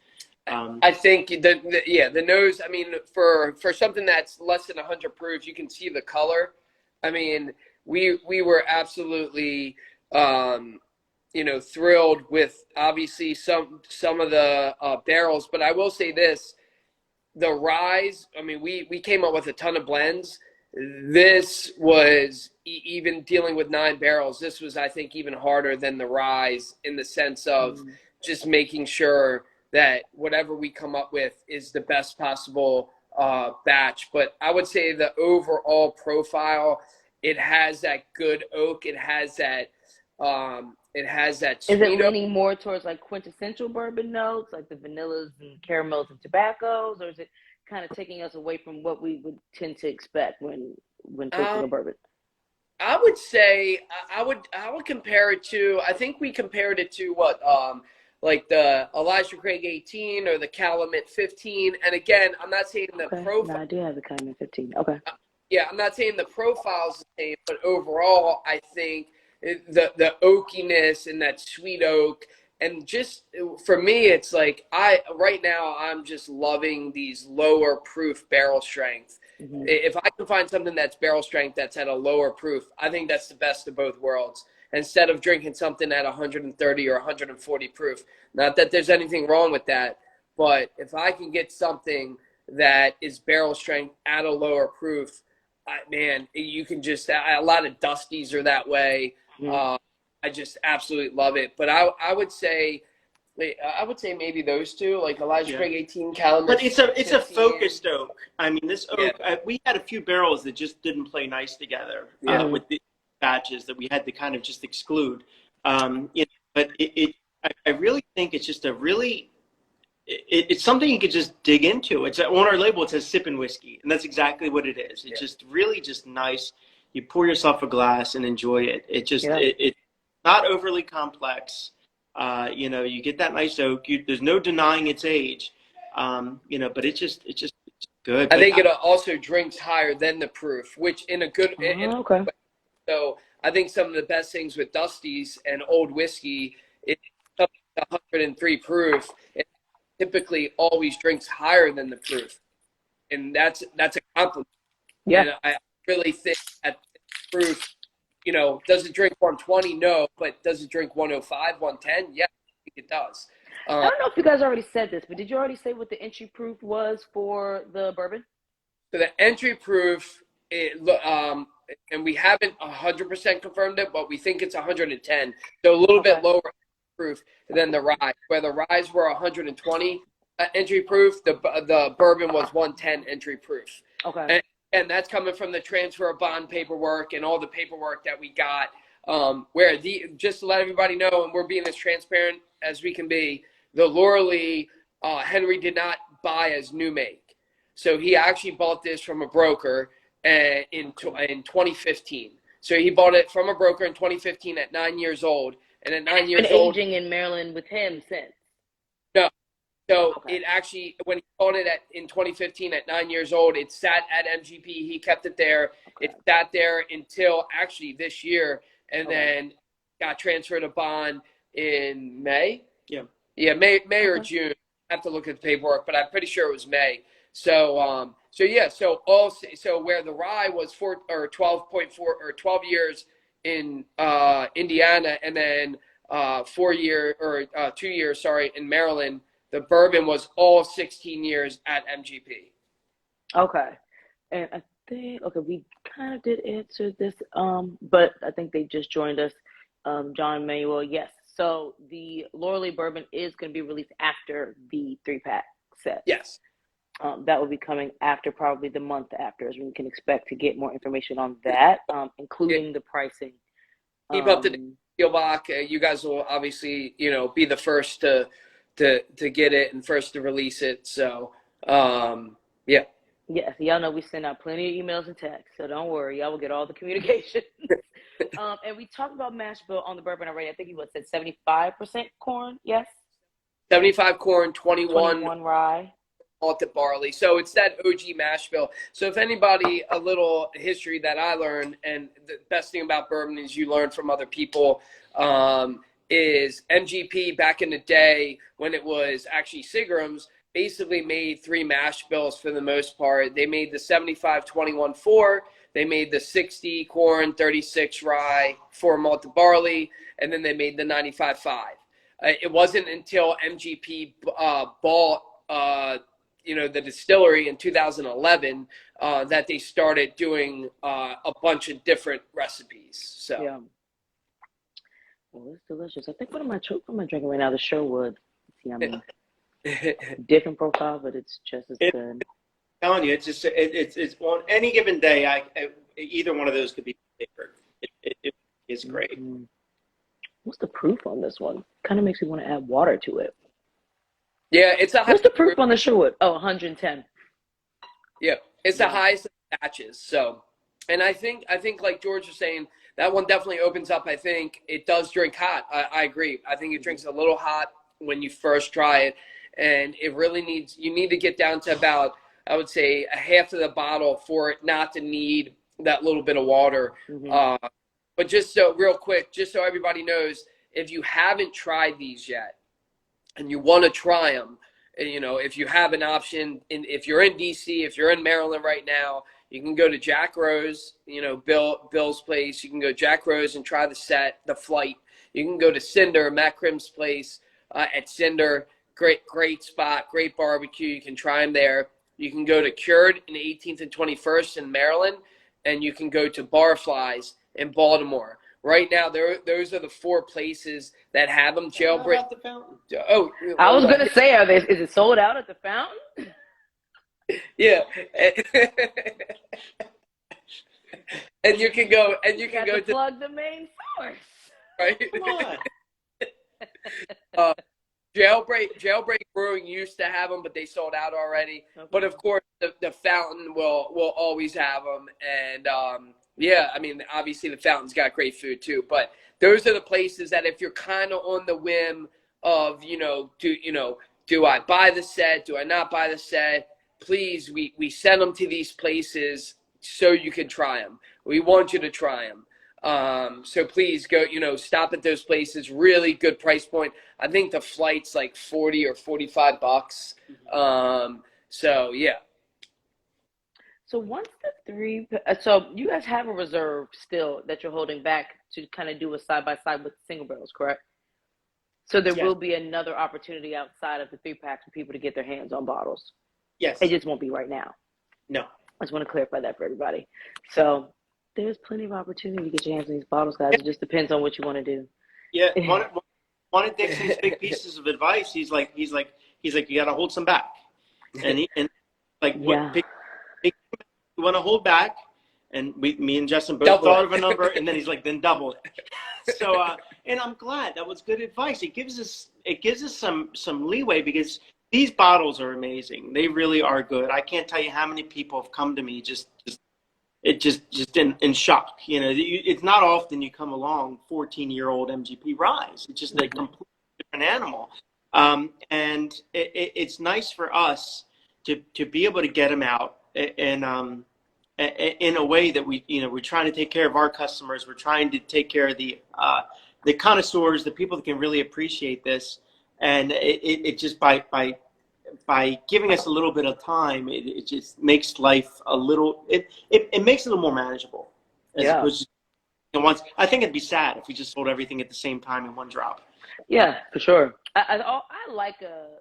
C: I think the nose. I mean, for something that's less than 100 proof, you can see the color. I mean, we were absolutely thrilled with obviously some of the barrels, but I will say this. The ryes, I mean, we came up with a ton of blends. This was even dealing with 9 barrels. This was, I think, even harder than the ryes in the sense of just making sure that whatever we come up with is the best possible batch. But I would say the overall profile, it has that good oak. It has that It has that
A: Is it
C: sweet.
A: leaning more towards like quintessential bourbon notes, like the vanillas and caramels and tobaccos, or is it kind of taking us away from what we would tend to expect when tasting
C: Um,
A: a bourbon?
C: I would say I would compare it to. I think we compared it to what like the Elijah Craig 18 or the Calumet 15. And again, I'm not saying the
A: Okay, no,
C: profile.
A: I do have the Cayman 15. Okay.
C: Yeah, I'm not saying the profile's the same, but overall, I think the oakiness and that sweet oak, and just for me, it's like I right now I'm just loving these lower proof barrel strength.
A: Hmm.
C: If I can find something that's barrel strength that's at a lower proof, I think that's the best of both worlds. Instead of drinking something at 130 or 140 proof, not that there's anything wrong with that, but if I can get something that is barrel strength at a lower proof, man, you can just a lot of dusties are that way.
A: Hmm.
C: Uh, I just absolutely love it. But I would say maybe those two, like Elijah
B: Yeah.
C: Craig 18, Calumet.
B: But it's a
C: 15.
B: focused oak. I mean, this
C: Yeah.
B: oak. We had a few barrels that just didn't play nice together
C: Yeah.
B: with the batches that we had to kind of just exclude. But I really think it's just a really. It's something you could just dig into. It's on our label. It says "sipping whiskey," and that's exactly what it is. It's just really just nice. You pour yourself a glass and enjoy it. It's not overly complex. You get that nice oak. There's no denying its age. But it's good.
C: I
B: But
C: think it also drinks higher than the proof, which in a good.
A: Okay.
C: So I think some of the best things with Dusties and old whiskey is something 103 proof. It typically always drinks higher than the proof, and that's a compliment.
A: Yeah.
C: And I really think that proof, does it drink 120? No, but does it drink 105, 110? Yeah, I think it does.
A: I don't know if you guys already said this, but did you already say what the entry proof was for the bourbon?
C: So the entry proof, and we haven't 100% confirmed it, but we think it's 110. So a little bit lower proof than the rye. Where the ryes were 120 entry proof, the bourbon was 110 entry proof.
A: Okay.
C: And that's coming from the transfer of bond paperwork and all the paperwork that we got. Just to let everybody know, and we're being as transparent as we can be, the Lorley Henry did not buy as new make. So he actually bought this from a broker in 2015. So he bought it from a broker in 2015 at 9 years old. And at 9 years
A: been
C: old,
A: aging in Maryland with him since.
C: no. So it actually, when he bought it in 2015 at 9 years old, it sat at MGP. He kept it there.
A: Okay.
C: It sat there until actually this year, and then got transferred to bond in May. Yeah, May or June. I have to look at the paperwork, but I'm pretty sure it was May. So where the rye was 12.4 or 12 years in Indiana, and then 2 years, sorry, in Maryland. The bourbon was all 16 years at MGP.
A: Okay. And I think, we kind of did answer this, but I think they just joined us, John Manuel. Yes. So the Lorley bourbon is going to be released after the 3-pack set.
C: Yes.
A: That will be coming after, probably the month after, as we can expect to get more information on that, including the pricing.
C: Keep up to Seelbach. You guys will obviously, be the first to get it and first to release it. So, yeah.
A: Yes, y'all know we send out plenty of emails and texts, so don't worry. Y'all will get all the communication. And we talked about mash bill on the bourbon already. I think you said 75% corn, yes?
C: 75 corn, 21
A: rye.
C: Malted barley. So it's that OG mash bill. So if anybody, a little history that I learned, and the best thing about bourbon is you learn from other people, is MGP back in the day when it was actually Seagram's, basically made 3 mash bills for the most part. They made the 75 21 4. They made the 60 corn, 36 rye, 4 malted barley, and then they made the 95 5. It wasn't until MGP bought the distillery in 2011 that they started doing a bunch of different recipes. So
A: yeah. Well, it's delicious. I think what am I drinking right now? The Sherwood. See, I mean, different profile, but it's just as good.
B: I'm telling you, it's just it's on any given day. Either one of those could be my favorite. It is great.
A: Mm-hmm. What's the proof on this one? Kind of makes me want to add water to it.
C: Yeah, it's a high.
A: What's the proof on the Sherwood? Oh, 110.
C: Yeah, it's the highest of the batches. So, and I think like George was saying, that one definitely opens up. I think it does drink hot. I agree. I think it drinks a little hot when you first try it, and it really you need to get down to about, I would say, a half of the bottle for it not to need that little bit of water.
A: Mm-hmm.
C: But just so real quick, just so everybody knows, if you haven't tried these yet and you want to try them, if you have an option, if you're in DC, if you're in Maryland right now, you can go to Jack Rose, Bill's place. You can go Jack Rose and try the flight. You can go to Cinder, Matt Krim's place at Cinder. Great spot, great barbecue. You can try them there. You can go to Cured in 18th and 21st in Maryland, and you can go to Barflies in Baltimore. Right now, those are the 4 places that have them jailbreak.
B: How about the fountain?
C: Oh,
A: I was gonna say, is it sold out at the fountain?
C: Yeah. And you can go to
A: plug the main source.
C: Right.
B: Come on.
C: Jailbreak Brewing used to have them, but they sold out already. Okay. But of course, the fountain will always have them, and yeah, I mean, obviously the fountain's got great food too. But those are the places that if you're kind of on the whim of do I buy the set? Do I not buy the set? Please, we send them to these places so you can try them. We want you to try them. So please go, stop at those places. Really good price point. I think the flight's like $40 or $45. So yeah.
A: So once so you guys have a reserve still that you're holding back to kind of do a side by side with single barrels, correct? So there will be another opportunity outside of the 3-packs for people to get their hands on bottles.
B: Yes.
A: It just won't be right now.
B: No.
A: I just want to clarify that for everybody. So there's plenty of opportunity to get your hands on these bottles, guys. It just depends on what you want to do.
B: Yeah. One of Dixon's big pieces of advice, he's like, you got to hold some back. And you want to hold back, and me and Justin both thought of a number, and then he's like, then double it. So, and I'm glad that was good advice. It gives us some leeway because these bottles are amazing. They really are good. I can't tell you how many people have come to me just in shock. It's not often you come along 14-year-old MGP ryes. It's just a completely different animal. And it's nice for us to be able to get them out and in a way that we're trying to take care of our customers. We're trying to take care of the connoisseurs, the people that can really appreciate this. And it just by giving us a little bit of time, it just makes life a little. It makes it a little more manageable. As opposed to once, I think it'd be sad if we just sold everything at the same time in one drop.
A: Yeah, for sure. I like a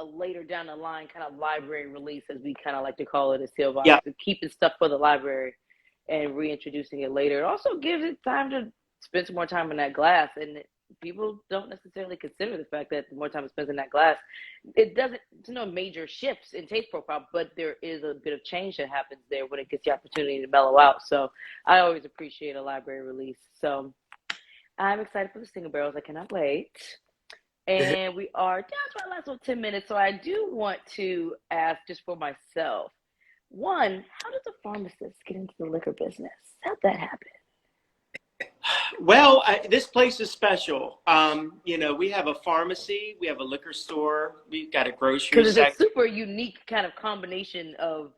A: later down the line kind of library release, as we kind of like to call it at Seelbach.
B: Yeah.
A: Keeping stuff for the library and reintroducing it later. It also gives it time to spend some more time in that glass, and people don't necessarily consider the fact that the more time it spends in that glass, there's no major shifts in taste profile, but there is a bit of change that happens there when it gets the opportunity to mellow out. So I always appreciate a library release. So I'm excited for the single barrels. I cannot wait. And we are down to our last 10 minutes. So I do want to ask, just for myself, one, how does a pharmacist get into the liquor business? How'd that happen?
B: Well, this place is special. We have a pharmacy, we have a liquor store, we've got a grocery
A: section. Because it's a super unique kind of combination of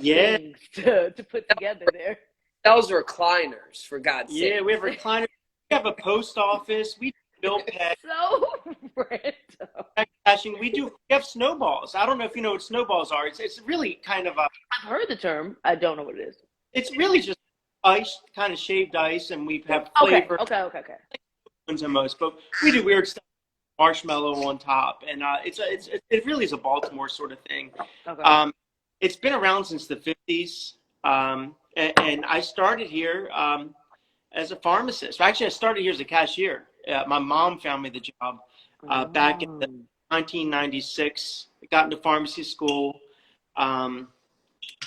A: things to put together there.
C: Those recliners, for God's sake.
B: Yeah, we have recliners. We have a post office. We bill pay.
A: So random.
B: We have snowballs. I don't know if you know what snowballs are. It's really kind of
A: I've heard the term. I don't know what it is.
B: It's really just ice, kind of shaved ice, and we have flavor.
A: Okay.
B: Ones are most, but we do weird stuff, marshmallow on top, and it really is a Baltimore sort of thing.
A: Okay.
B: It's been around since the 50s, and I started here as a pharmacist. Actually, I started here as a cashier. My mom found me the job back in 1996. I got into pharmacy school,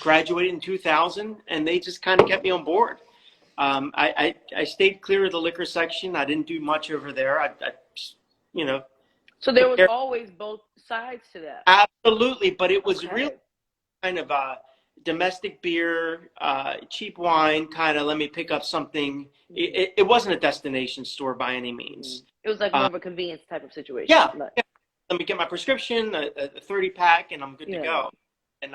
B: graduated in 2000, and they just kind of kept me on board. I stayed clear of the liquor section. I didn't do much over there. You know,
A: So there was always both sides to that.
B: absolutely, but it was really
A: Okay.
B: kind of domestic beer, cheap wine, kind of let me pick up something. It wasn't a destination store by any means.
A: It was like more of a convenience type of situation.
B: Yeah,
A: But,
B: yeah. Let me get my prescription, a 30 pack, and I'm good to go. And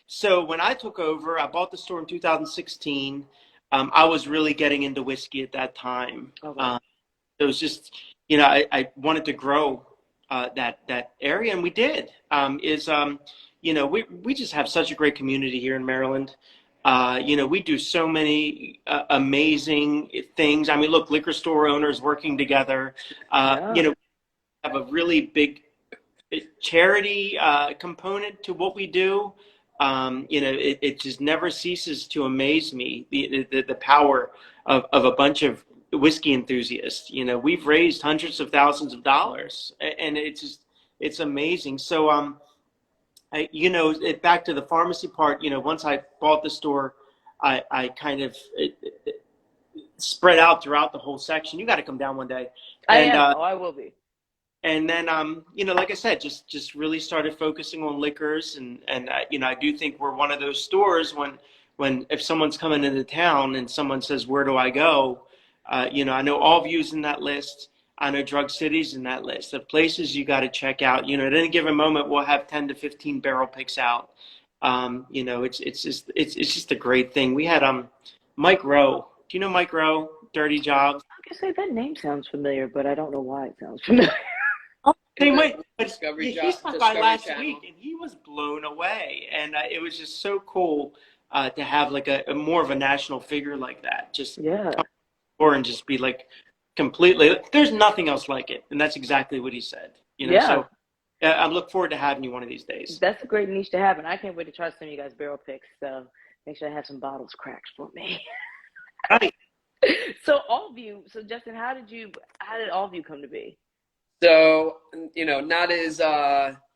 B: so when I took over, I bought the store in 2016. I was really getting into whiskey at that time.
A: Okay.
B: It was just, I wanted to grow that area, and we did. We just have such a great community here in Maryland. We do so many amazing things. I mean, look, liquor store owners working together. We have a really big charity component to what we do. It just never ceases to amaze me, the power of a bunch of whiskey enthusiasts. We've raised hundreds of thousands of dollars, and it's amazing. So, back to the pharmacy part, once I bought the store, I kind of spread out throughout the whole section. You got to come down one day.
A: I will be.
B: And then, like I said, just really started focusing on liquors. And I do think we're one of those stores when if someone's coming into town and someone says, where do I go? I know All View's in that list. I know Drug City's in that list of places you got to check out. At any given moment, we'll have 10 to 15 barrel picks out. It's just a great thing. We had Mike Rowe. Do you know Mike Rowe? Dirty Jobs.
A: I can say that name sounds familiar, but I don't know why it sounds familiar.
B: Same way. But
C: Discovery
B: he stopped by
C: Discovery
B: last
C: Channel.
B: week, and he was blown away. And it was just so cool to have like a more of a national figure like that. Just
A: Yeah.
B: come over and just be like completely. There's nothing else like it, and that's exactly what he said.
A: Yeah.
B: So I look forward to having you one of these days.
A: That's a great niche to have, and I can't wait to try some of you guys barrel picks. So make sure I have some bottles cracked for me.
B: Right.
A: So Allview. So Justin, how did Allview come to be?
C: So, not as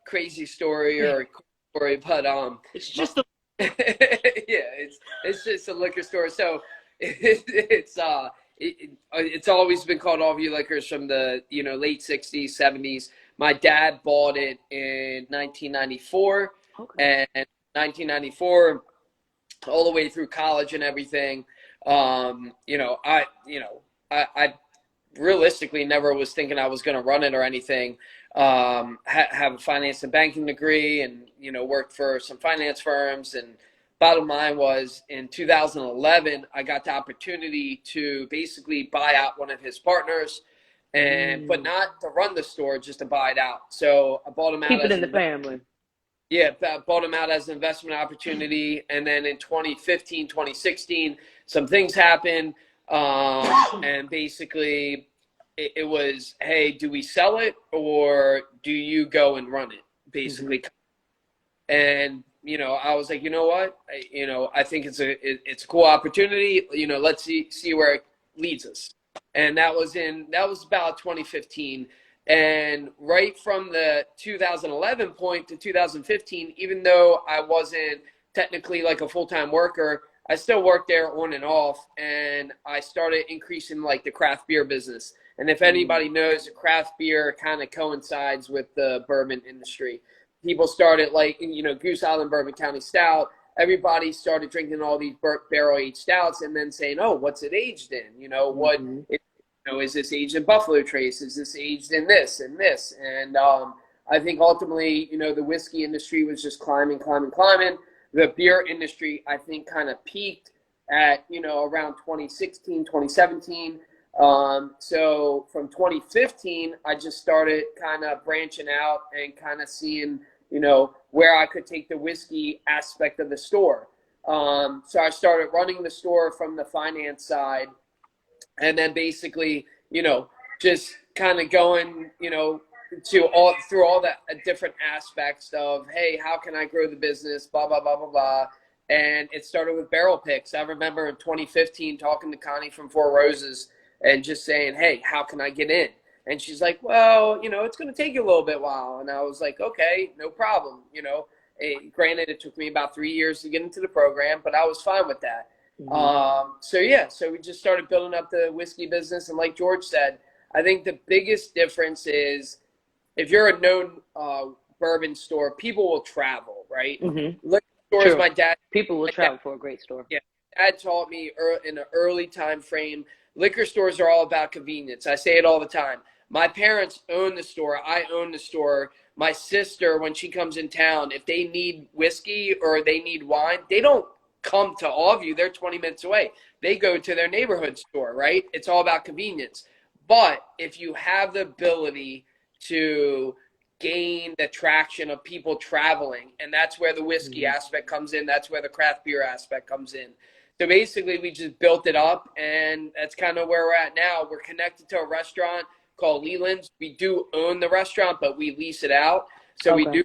C: crazy story or cool story, but
B: It's just a
C: yeah, it's just a liquor store. So it's always been called All View Liquors from the late 60s, 70s. My dad bought it in 1994,
A: Okay.
C: and 1994 all the way through college and everything. I realistically never was thinking I was going to run it or anything. Have a finance and banking degree, and worked for some finance firms. And bottom line was, in 2011, I got the opportunity to basically buy out one of his partners, but not to run the store, just to buy it out. So I bought him out.
A: Keep it in the family.
C: Yeah, bought him out as an investment opportunity. And then in 2015, 2016, some things happened. And basically it was, hey, do we sell it or do you go and run it? Basically. And, I was like, you know what? I think it's a cool opportunity. Let's see where it leads us. And that was about 2015. And right from the 2011 point to 2015, even though I wasn't technically like a full-time worker, I still worked there on and off, and I started increasing like the craft beer business. And if anybody knows, craft beer kind of coincides with the bourbon industry. People started like, Goose Island Bourbon County Stout. Everybody started drinking all these barrel-aged stouts and then saying, oh, what's it aged in? What is this aged in Buffalo Trace? Is this aged in this and this? And I think ultimately, the whiskey industry was just climbing. The beer industry, I think, kind of peaked at, around 2016, 2017. So from 2015, I just started kind of branching out and kind of seeing, where I could take the whiskey aspect of the store. So I started running the store from the finance side, and then basically, just kind of going, through all the different aspects of, hey, how can I grow the business, blah, blah, blah, blah, blah. And it started with barrel picks. I remember in 2015 talking to Connie from Four Roses and just saying, hey, how can I get in? And she's like, well, it's going to take you a little bit while. And I was like, okay, no problem. Granted, it took me about 3 years to get into the program, but I was fine with that.
A: Mm-hmm.
C: So we just started building up the whiskey business. And like George said, I think the biggest difference is if you're a known bourbon store, people will travel, right?
A: Mm-hmm.
C: Liquor stores,
A: True. People will
C: my dad,
A: travel for a great store.
C: yeah, dad taught me in an early time frame, liquor stores are all about convenience. I say it all the time. My parents own the store. I own the store. My sister, when she comes in town, if they need whiskey or they need wine, they don't come to all of you. They're 20 minutes away. They go to their neighborhood store, right? It's all about convenience. But if you have the ability to gain the traction of people traveling, and that's where the whiskey
A: Mm-hmm.
C: aspect comes in, that's where the craft beer aspect comes in. So basically we just built it up, and that's kind of where we're at now. We're connected to a restaurant called Leland's. We do own the restaurant, but we lease it out. So we
A: Okay.
C: do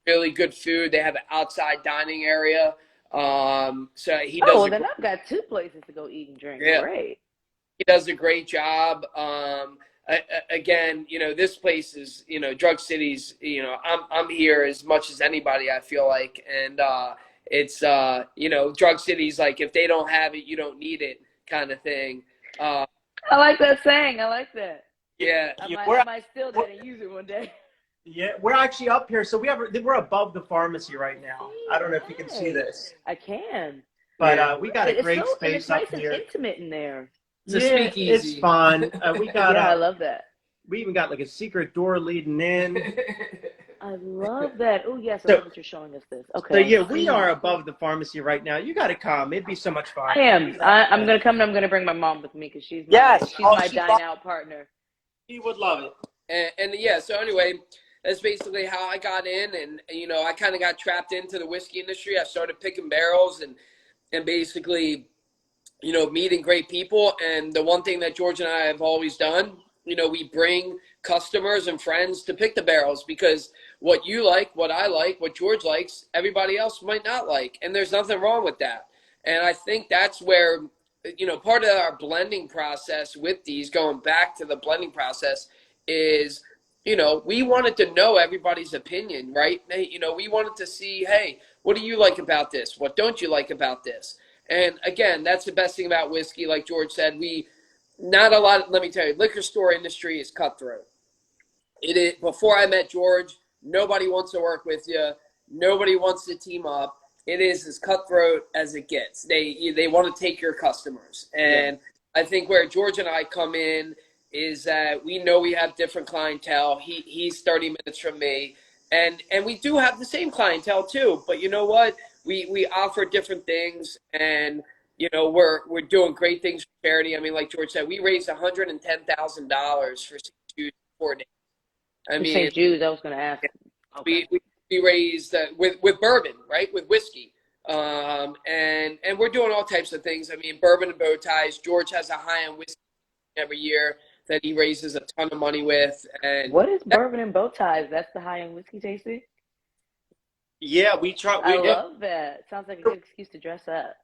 C: really good food. They have an outside dining area. So he
A: Oh,
C: does
A: well,
C: a
A: then
C: great,
A: I've got two places to go eat and drink.
C: yeah,
A: Great.
C: he does a great job. Again, this place is, Drug City's, I'm here as much as anybody, I feel like. And it's, Drug City's like, if they don't have it, you don't need it kind of thing. Uh,
A: I like that saying. I like that.
C: yeah.
A: I
B: Yeah,
A: might, I might steal that and use it one day.
B: we're actually up here, so we're above the pharmacy right now. I don't know if you can see
A: Hey,
B: this,
A: I can.
B: but
C: Yeah.
B: we got a
A: It's
B: great
A: so, and it's
B: space up
A: nice and
B: here.
A: intimate in there.
C: It's a
B: Yeah, it's
C: speakeasy.
B: fun. We got
A: Yeah, I love that.
B: we even got like a secret door leading in.
A: I love that. Oh, yes, I
B: So
A: love that you're showing us this.
B: so
A: Okay, I
B: yeah, we
A: see.
B: are above the pharmacy right now. You got to come. It'd be so much fun.
A: I am. I'm gonna come and I'm gonna bring my mom with me because
B: Yes.
A: she's
B: Oh,
A: my dine out partner.
B: she would love it.
C: And yeah, so anyway, that's basically how I got in. And, I kind of got trapped into the whiskey industry. I started picking barrels and basically, meeting great people. And the one thing that George and I have always done, we bring customers and friends to pick the barrels because what you like, what I like, what George likes, everybody else might not like. And there's nothing wrong with that. And I think that's where, part of our blending process with these, going back to the blending process, is, we wanted to know everybody's opinion, right? We wanted to see, hey, what do you like about this? What don't you like about this? And again, that's the best thing about whiskey. Like George said, not a lot. Let me tell you, liquor store industry is cutthroat. It is. Before I met George, nobody wants to work with you. Nobody wants to team up. It is as cutthroat as it gets. They want to take your customers, and I think where George and I come in is that we know we have different clientele. He's 30 minutes from me, and we do have the same clientele too. But you know what? We offer different things, and we're doing great things for charity. I mean, like George said, we raised $110,000 for St. 4 days. I
A: For
C: mean,
A: St. Jude's, I was gonna ask. Okay.
C: we raised with bourbon, right? With whiskey, and we're doing all types of things. I mean, bourbon and bow ties. George has a high end whiskey every year that he raises a ton of money with, and
A: What is bourbon and bow ties? That's the high end whiskey tasting?
B: Yeah, we try.
A: I love that. Sounds like a good excuse to dress up.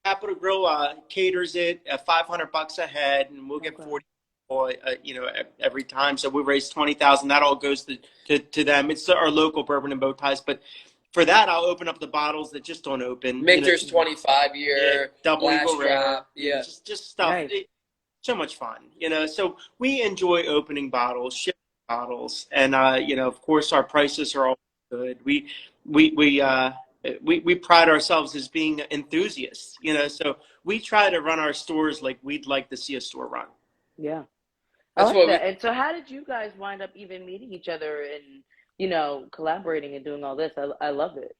B: Capital Grill caters it at $500 a head, and we'll get
A: Okay.
B: 40 people, every time. So we raise 20,000. That all goes to them. It's our local bourbon and bow ties. But for that, I'll open up the bottles that just don't open.
C: Minter's 25-year
B: Double
C: last
B: Eagle Rare.
C: drop. Yeah,
B: just stuff.
A: Nice.
B: So much fun, So we enjoy opening bottles, shipping bottles, and of course, our prices are all good. We pride ourselves as being enthusiasts, So we try to run our stores like we'd like to see a store run.
A: Yeah. I
C: that's
A: like
C: what
A: that. And so how did you guys wind up even meeting each other and, collaborating and doing all this? I love it.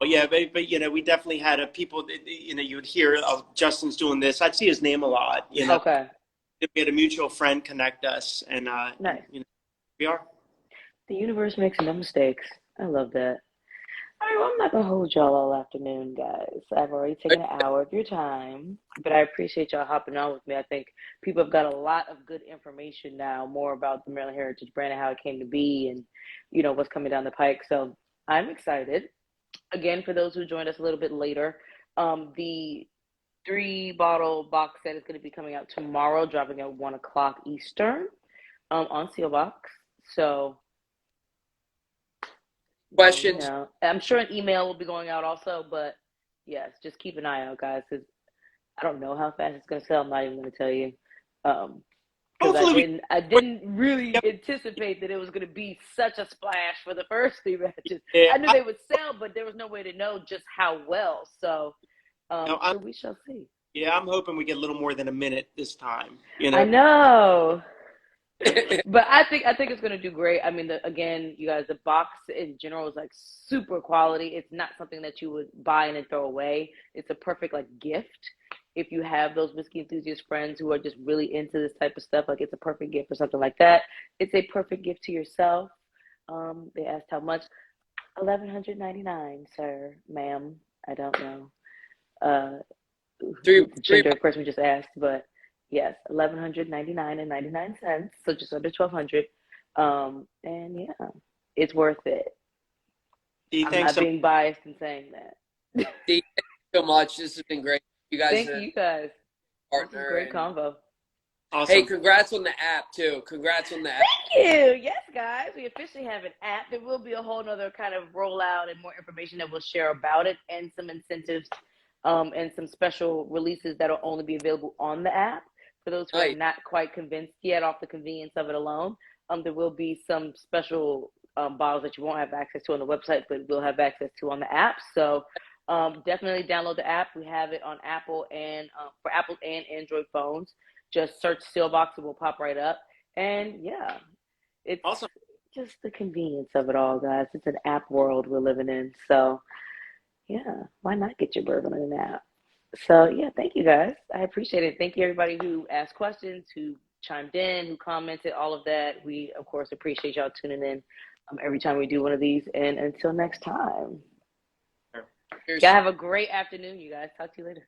B: But yeah, but we definitely had people that, you would hear, oh, Justin's doing this. I'd see his name a lot,
A: Okay.
B: We had a mutual friend connect us, and
A: Nice.
B: we are.
A: The universe makes no mistakes. I love that. All right, well, I'm not gonna hold y'all all afternoon, guys. I've already taken an hour of your time, but I appreciate y'all hopping on with me. I think people have got a lot of good information now, more about the Maryland Heritage brand and how it came to be, and what's coming down the pike. So I'm excited. Again, for those who joined us a little bit later, the 3-bottle box set is going to be coming out tomorrow, dropping at 1 o'clock Eastern, on Seelbach. So.
C: questions.
A: I'm sure an email will be going out also, but yes, just keep an eye out, guys, because I don't know how fast it's gonna sell. I'm not even gonna tell you. Because
B: Hopefully
A: I didn't really anticipate that it was going to be such a splash for the first 3 matches.
B: yeah,
A: I knew they would sell, but there was no way to know just how well. So,
B: no,
A: so we shall see.
B: yeah, I'm hoping we get a little more than a minute this time. You
A: I
B: know,
A: know, but I think it's going to do great. I mean, again, you guys, the box in general is like super quality. It's not something that you would buy and then throw away. It's a perfect like gift. If you have those whiskey enthusiast friends who are just really into this type of stuff, like it's a perfect gift or something like that. It's a perfect gift to yourself. They asked how much. $1,199, sir, ma'am. I don't know.
C: Three, three.
A: Gender, of course, we just asked, but yes, $1,199.99, so just under 1,200. And yeah, it's worth it. I'm
B: thanks
A: not
B: so
A: being biased in saying that.
C: Thank you so much. This has been great. You guys
A: Thank
C: are
A: you guys. This is
C: partner.
A: great convo.
B: awesome.
C: Hey, congrats on the app too. Congrats on the app.
A: Thank you. Yes, guys. We officially have an app. There will be a whole nother kind of rollout and more information that we'll share about it and some incentives and some special releases that will only be available on the app. For those who are
C: Nice.
A: not quite convinced yet off the convenience of it alone, there will be some special bottles that you won't have access to on the website, but we'll have access to on the app. So definitely download the app. We have it on Apple and for Apple and Android phones. Just search Seelbach, it will pop right up. And yeah, it's
B: Awesome.
A: just the convenience of it all, guys. It's an app world we're living in. So yeah, why not get your bourbon in an app? So yeah, thank you guys. I appreciate it. Thank you everybody who asked questions, who chimed in, who commented, all of that. We of course appreciate y'all tuning in every time we do one of these. And until next time,
C: Cheers.
A: y'all have a great afternoon, you guys. Talk to you later.